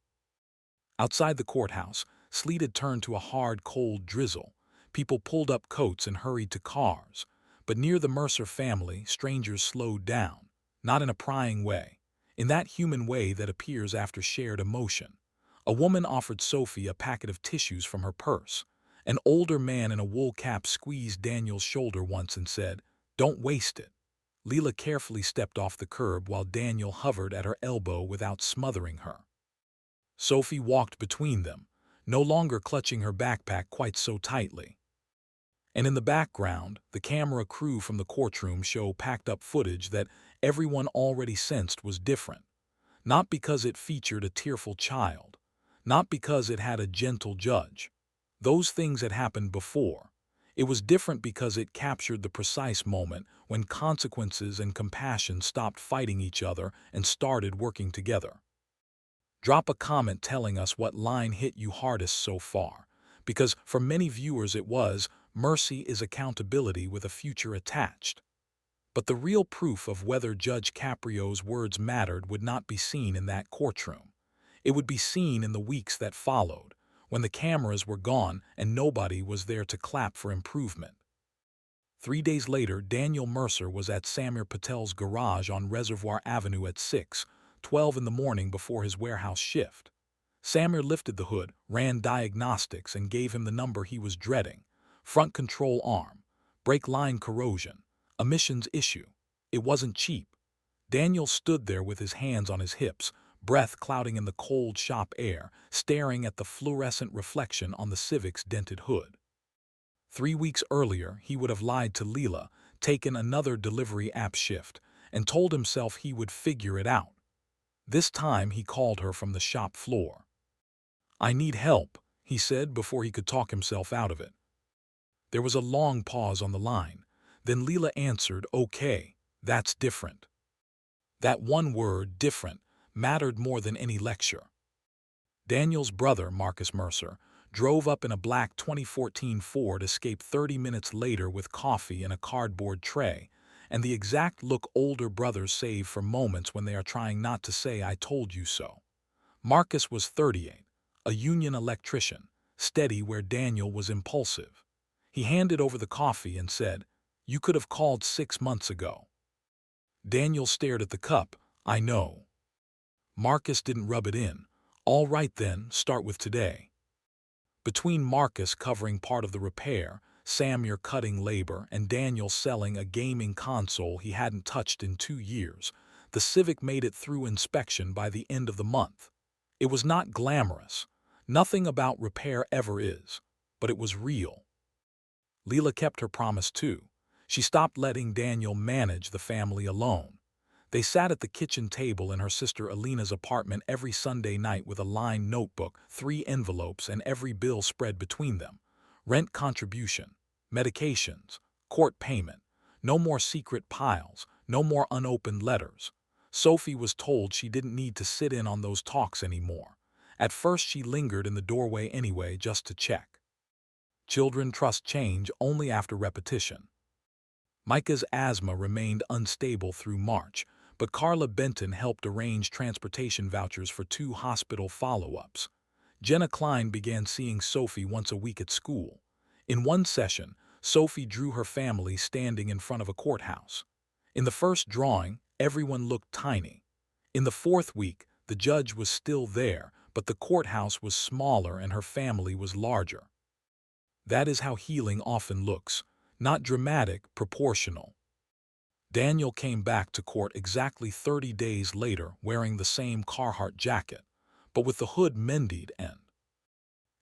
Outside the courthouse, sleet had turned to a hard, cold drizzle. People pulled up coats and hurried to cars. But near the Mercer family, strangers slowed down, not in a prying way, in that human way that appears after shared emotion. A woman offered Sophie a packet of tissues from her purse. An older man in a wool cap squeezed Daniel's shoulder once and said, "Don't waste it." Leela carefully stepped off the curb while Daniel hovered at her elbow without smothering her. Sophie walked between them, no longer clutching her backpack quite so tightly. And in the background, the camera crew from the courtroom show packed up footage that everyone already sensed was different. Not because it featured a tearful child, not because it had a gentle judge. Those things had happened before. It was different because it captured the precise moment when consequences and compassion stopped fighting each other and started working together. Drop a comment telling us what line hit you hardest so far, because for many viewers it was, "Mercy is accountability with a future attached." But the real proof of whether Judge Caprio's words mattered would not be seen in that courtroom. It would be seen in the weeks that followed, when the cameras were gone and nobody was there to clap for improvement. 3 days later, Daniel Mercer was at Samir Patel's garage on Reservoir Avenue at 6:12 in the morning before his warehouse shift. Samir lifted the hood, ran diagnostics, and gave him the number he was dreading: front control arm, brake line corrosion, emissions issue. It wasn't cheap. Daniel stood there with his hands on his hips, breath clouding in the cold shop air, staring at the fluorescent reflection on the Civic's dented hood. 3 weeks earlier, he would have lied to Leela, taken another delivery app shift, and told himself he would figure it out. This time he called her from the shop floor. "I need help," he said before he could talk himself out of it. There was a long pause on the line. Then Leela answered, "Okay, that's different." That one word, different, mattered more than any lecture. Daniel's brother, Marcus Mercer, drove up in a black 2014 Ford Escape 30 minutes later with coffee in a cardboard tray, and the exact look older brothers save for moments when they are trying not to say "I told you so." Marcus was 38, a union electrician, steady where Daniel was impulsive. He handed over the coffee and said, "You could have called 6 months ago." Daniel stared at the cup. "I know." Marcus didn't rub it in. "All right then, start with today." Between Marcus covering part of the repair, Samuel cutting labor, and Daniel selling a gaming console he hadn't touched in 2 years, the Civic made it through inspection by the end of the month. It was not glamorous. Nothing about repair ever is. But it was real. Leela kept her promise too. She stopped letting Daniel manage the family alone. They sat at the kitchen table in her sister Alina's apartment every Sunday night with a lined notebook, 3 envelopes, and every bill spread between them. Rent contribution, medications, court payment. No more secret piles, no more unopened letters. Sophie was told she didn't need to sit in on those talks anymore. At first she lingered in the doorway anyway just to check. Children trust change only after repetition. Micah's asthma remained unstable through March, but Carla Benton helped arrange transportation vouchers for 2 hospital follow-ups. Jenna Klein began seeing Sophie once a week at school. In one session, Sophie drew her family standing in front of a courthouse. In the first drawing, everyone looked tiny. In the 4th week, the judge was still there, but the courthouse was smaller and her family was larger. That is how healing often looks. Not dramatic, proportional. Daniel came back to court exactly 30 days later wearing the same Carhartt jacket, but with the hood mended and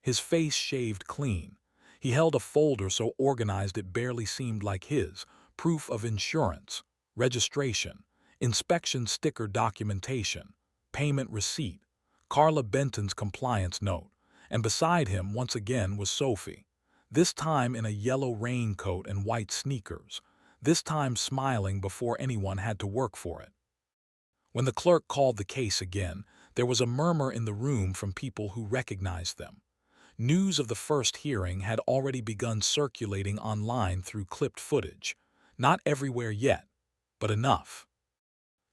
his face shaved clean. He held a folder so organized it barely seemed like his, proof of insurance, registration, inspection sticker documentation, payment receipt, Carla Benton's compliance note, and beside him once again was Sophie. This time in a yellow raincoat and white sneakers, this time smiling before anyone had to work for it. When the clerk called the case again, there was a murmur in the room from people who recognized them. News of the first hearing had already begun circulating online through clipped footage. Not everywhere yet, but enough.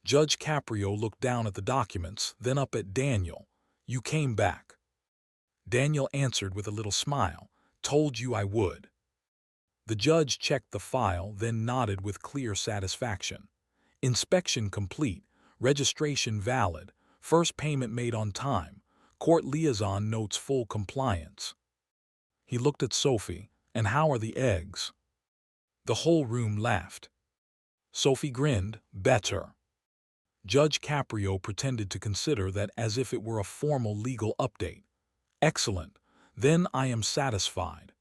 Judge Caprio looked down at the documents, then up at Daniel. "You came back." Daniel answered with a little smile. "Told you I would." The judge checked the file, then nodded with clear satisfaction. Inspection complete, registration valid, first payment made on time, court liaison notes full compliance. He looked at Sophie. "And how are the eggs?" The whole room laughed. Sophie grinned. "Better." Judge Caprio pretended to consider that as if it were a formal legal update. "Excellent. Then I am satisfied."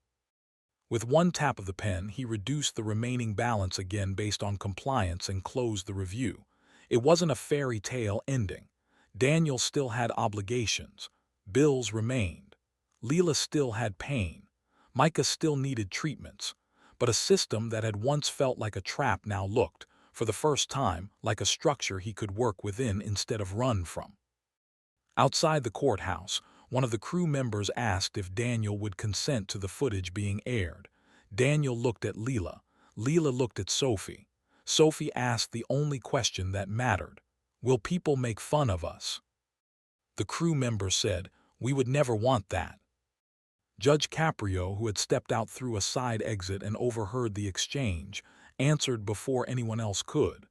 With one tap of the pen, he reduced the remaining balance again based on compliance and closed the review. It wasn't a fairy tale ending. Daniel still had obligations. Bills remained. Leela still had pain. Micah still needed treatments. But a system that had once felt like a trap now looked, for the first time, like a structure he could work within instead of run from. Outside the courthouse, one of the crew members asked if Daniel would consent to the footage being aired. Daniel looked at Leela. Leela looked at Sophie. Sophie asked the only question that mattered. "Will people make fun of us?" The crew member said, "We would never want that." Judge Caprio, who had stepped out through a side exit and overheard the exchange, answered before anyone else could.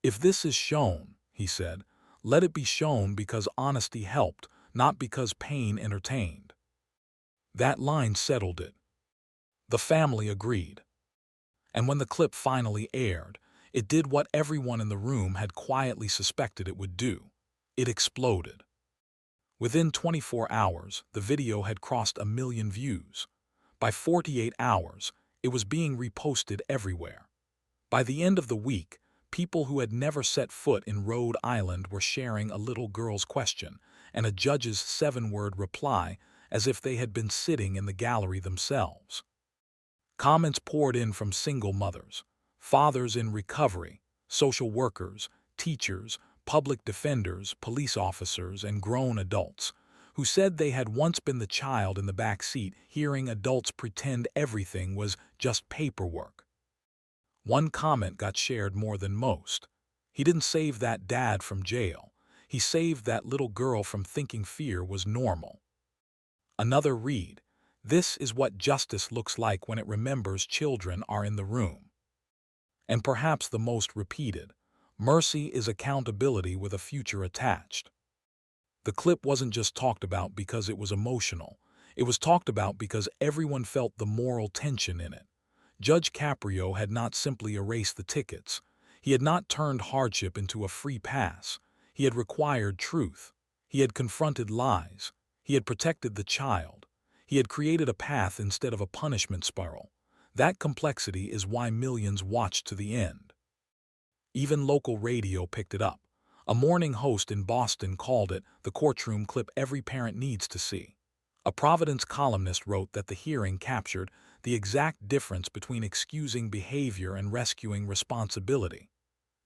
"If this is shown," he said, "let it be shown because honesty helped, not because pain entertained." That line settled it. The family agreed. And when the clip finally aired, It did what everyone in the room had quietly suspected it would do. It exploded. Within 24 hours, the video had crossed 1 million views. By 48 hours, it was being reposted everywhere. By the end of the week, people who had never set foot in Rhode Island were sharing a little girl's question and a judge's 7-word reply as if they had been sitting in the gallery themselves. Comments poured in from single mothers, fathers in recovery, social workers, teachers, public defenders, police officers, and grown adults, who said they had once been the child in the back seat hearing adults pretend everything was just paperwork. One comment got shared more than most. He didn't save that dad from jail. He saved that little girl from thinking fear was normal. Another read, "This is what justice looks like when it remembers children are in the room." And perhaps the most repeated, "Mercy is accountability with a future attached." The clip wasn't just talked about because it was emotional. It was talked about because everyone felt the moral tension in it. Judge Caprio had not simply erased the tickets. He had not turned hardship into a free pass. He had required truth. He had confronted lies. He had protected the child. He had created a path instead of a punishment spiral. That complexity is why millions watched to the end. Even local radio picked it up. A morning host in Boston called it the courtroom clip every parent needs to see. A Providence columnist wrote that the hearing captured the exact difference between excusing behavior and rescuing responsibility.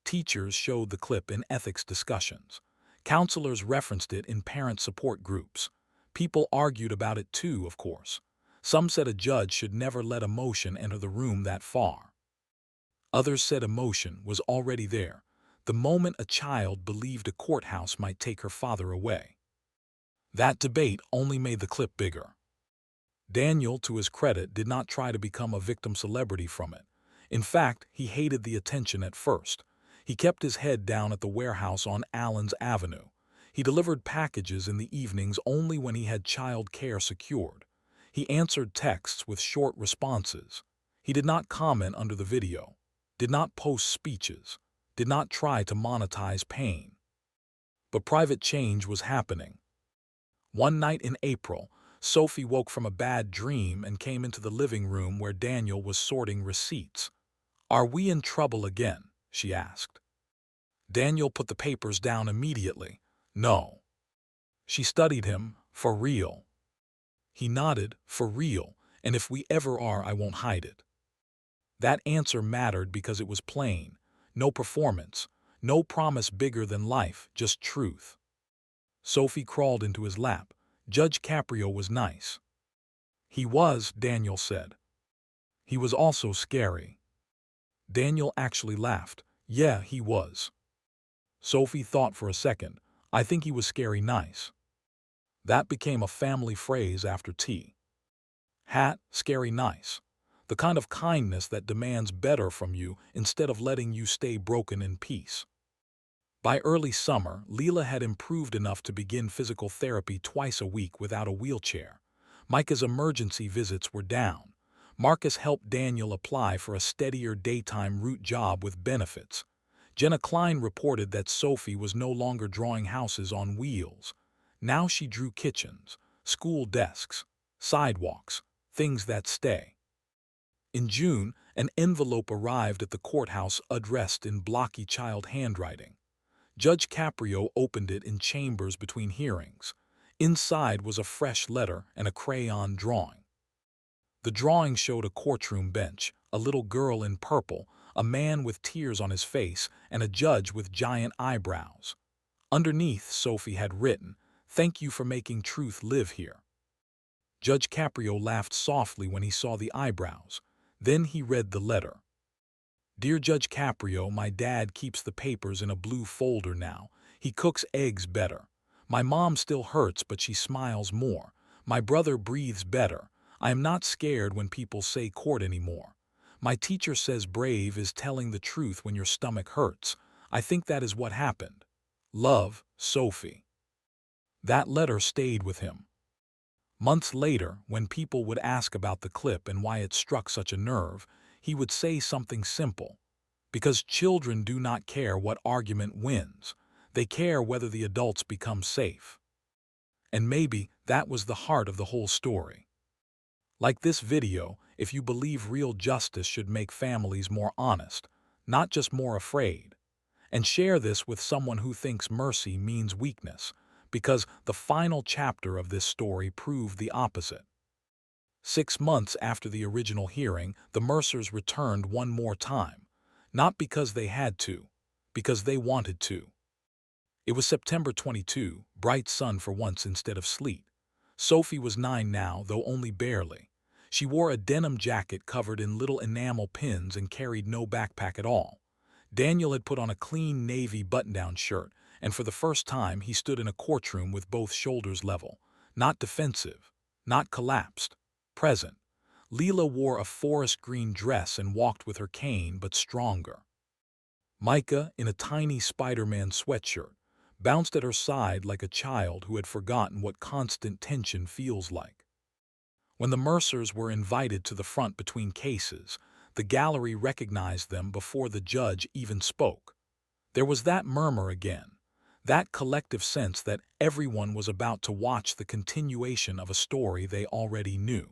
Teachers showed the clip in ethics discussions. Counselors referenced it in parent support groups. People argued about it too, of course. Some said a judge should never let emotion enter the room that far. Others said emotion was already there, the moment a child believed a courthouse might take her father away. That debate only made the clip bigger. Daniel, to his credit, did not try to become a victim celebrity from it. In fact, he hated the attention at first. He kept his head down at the warehouse on Allen's Avenue. He delivered packages in the evenings only when he had child care secured. He answered texts with short responses. He did not comment under the video, did not post speeches, did not try to monetize pain. But private change was happening. One night in April, Sophie woke from a bad dream and came into the living room where Daniel was sorting receipts. "Are we in trouble again?" she asked. Daniel put the papers down immediately. "No." She studied him. "For real?" He nodded. "For real, and if we ever are, I won't hide it." That answer mattered because it was plain. No performance, no promise bigger than life, just truth. Sophie crawled into his lap. Judge Caprio was nice. "He was," Daniel said. "He was also scary." Daniel actually laughed. "Yeah, he was." Sophie thought for a second. "I think he was scary nice." That became a family phrase after tea. Scary nice. The kind of kindness that demands better from you instead of letting you stay broken in peace. By early summer, Leela had improved enough to begin physical therapy twice a week without a wheelchair. Micah's emergency visits were down. Marcus helped Daniel apply for a steadier daytime route job with benefits. Jenna Klein reported that Sophie was no longer drawing houses on wheels. Now she drew kitchens, school desks, sidewalks, things that stay. In June, an envelope arrived at the courthouse addressed in blocky child handwriting. Judge Caprio opened it in chambers between hearings. Inside was a fresh letter and a crayon drawing. The drawing showed a courtroom bench, a little girl in purple, a man with tears on his face, and a judge with giant eyebrows. Underneath, Sophie had written, "Thank you for making truth live here." Judge Caprio laughed softly when he saw the eyebrows. Then he read the letter. "Dear Judge Caprio, my dad keeps the papers in a blue folder now. He cooks eggs better. My mom still hurts, but she smiles more. My brother breathes better. I am not scared when people say court anymore. My teacher says brave is telling the truth when your stomach hurts. I think that is what happened. Love, Sophie." That letter stayed with him. Months later, when people would ask about the clip and why it struck such a nerve, he would say something simple. Because children do not care what argument wins. They care whether the adults become safe. And maybe that was the heart of the whole story. Like this video, if you believe real justice should make families more honest, not just more afraid. And share this with someone who thinks mercy means weakness, because the final chapter of this story proved the opposite. 6 months after the original hearing, the Mercers returned one more time, not because they had to, because they wanted to. It was September 22, bright sun for once instead of sleet. Sophie was 9 now, though only barely. She wore a denim jacket covered in little enamel pins and carried no backpack at all. Daniel had put on a clean navy button-down shirt, and for the first time he stood in a courtroom with both shoulders level, not defensive, not collapsed, present. Leela wore a forest green dress and walked with her cane, but stronger. Micah, in a tiny Spider-Man sweatshirt, bounced at her side like a child who had forgotten what constant tension feels like. When the Mercers were invited to the front between cases, the gallery recognized them before the judge even spoke. There was that murmur again, that collective sense that everyone was about to watch the continuation of a story they already knew.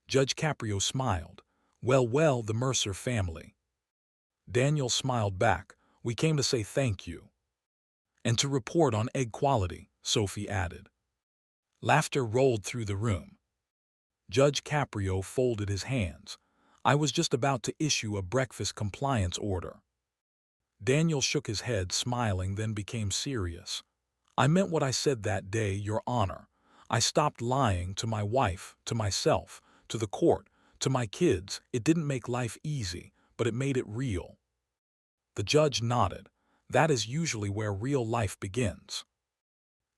Judge Caprio smiled. Well, the Mercer family. Daniel smiled back. We came to say thank you. And to report on egg quality, Sophie added. Laughter rolled through the room. Judge Caprio folded his hands. I was just about to issue a breakfast compliance order. Daniel shook his head, smiling, then became serious. I meant what I said that day, Your Honor. I stopped lying to my wife, to myself, to the court, to my kids. It didn't make life easy, but it made it real. The judge nodded. That is usually where real life begins.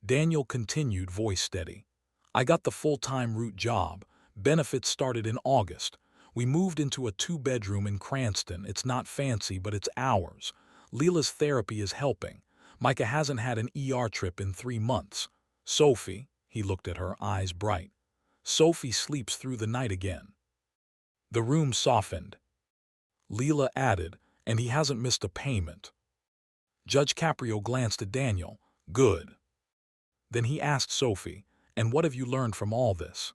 Daniel continued, voice steady. I got the full-time root job. Benefits started in August. We moved into a 2-bedroom in Cranston. It's not fancy, but it's ours. Leela's therapy is helping. Micah hasn't had an ER trip in 3 months. Sophie, he looked at her, eyes bright. Sophie sleeps through the night again. The room softened. Leela added, and he hasn't missed a payment. Judge Caprio glanced at Daniel. Good. Then he asked Sophie, and what have you learned from all this?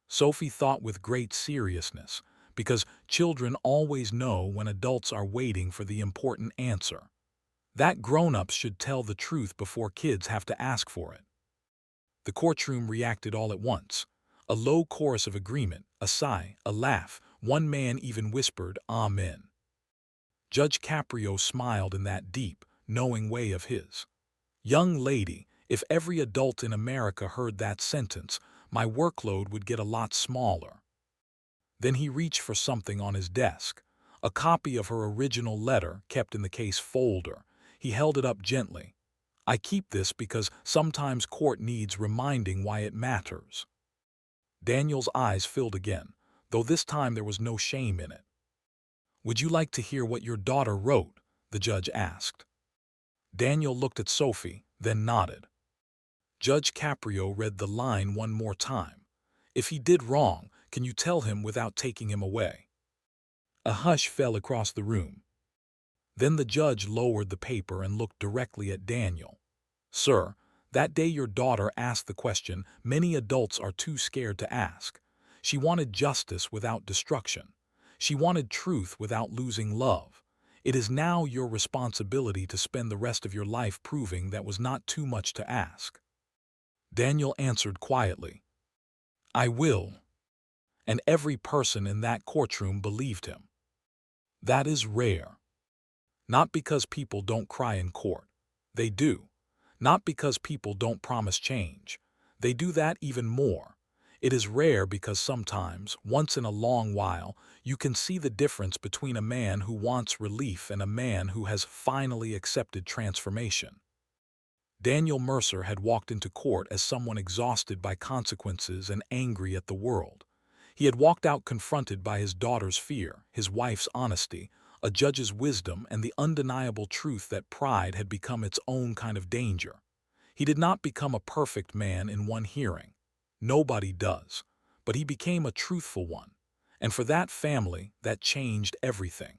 Sophie thought with great seriousness, because children always know when adults are waiting for the important answer. That grown-ups should tell the truth before kids have to ask for it. The courtroom reacted all at once. A low chorus of agreement, a sigh, a laugh. One man even whispered, Amen. Judge Caprio smiled in that deep, knowing way of his. Young lady, if every adult in America heard that sentence, my workload would get a lot smaller. Then he reached for something on his desk, a copy of her original letter kept in the case folder. He held it up gently. I keep this because sometimes court needs reminding why it matters. Daniel's eyes filled again, though this time there was no shame in it. Would you like to hear what your daughter wrote? The judge asked. Daniel looked at Sophie, then nodded. Judge Caprio read the line one more time. If he did wrong, can you tell him without taking him away? A hush fell across the room. Then the judge lowered the paper and looked directly at Daniel. Sir, that day your daughter asked the question many adults are too scared to ask. She wanted justice without destruction. She wanted truth without losing love. It is now your responsibility to spend the rest of your life proving that was not too much to ask. Daniel answered quietly, I will. And every person in that courtroom believed him. That is rare. Not because people don't cry in court. They do. Not because people don't promise change. They do that even more. It is rare because sometimes, once in a long while, you can see the difference between a man who wants relief and a man who has finally accepted transformation. Daniel Mercer had walked into court as someone exhausted by consequences and angry at the world. He had walked out confronted by his daughter's fear, his wife's honesty, a judge's wisdom, and the undeniable truth that pride had become its own kind of danger. He did not become a perfect man in one hearing. Nobody does. But he became a truthful one. And for that family, that changed everything.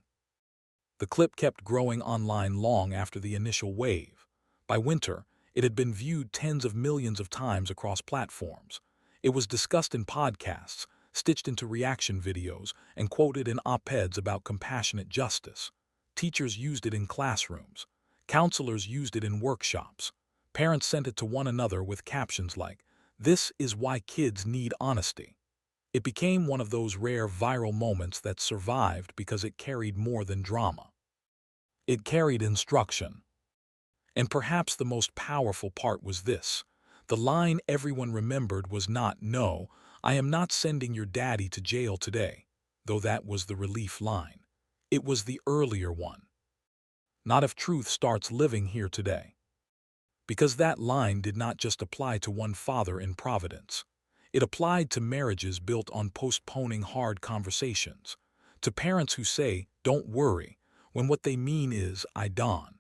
The clip kept growing online long after the initial wave. By winter, it had been viewed tens of millions of times across platforms. It was discussed in podcasts, stitched into reaction videos, and quoted in op-eds about compassionate justice. Teachers used it in classrooms. Counselors used it in workshops. Parents sent it to one another with captions like, "This is why kids need honesty." It became one of those rare viral moments that survived because it carried more than drama. It carried instruction. And perhaps the most powerful part was this. The line everyone remembered was not, "No, I am not sending your daddy to jail today," though that was the relief line. It was the earlier one. "Not if truth starts living here today." Because that line did not just apply to one father in Providence. It applied to marriages built on postponing hard conversations, to parents who say, "Don't worry," when what they mean is, "I dawn."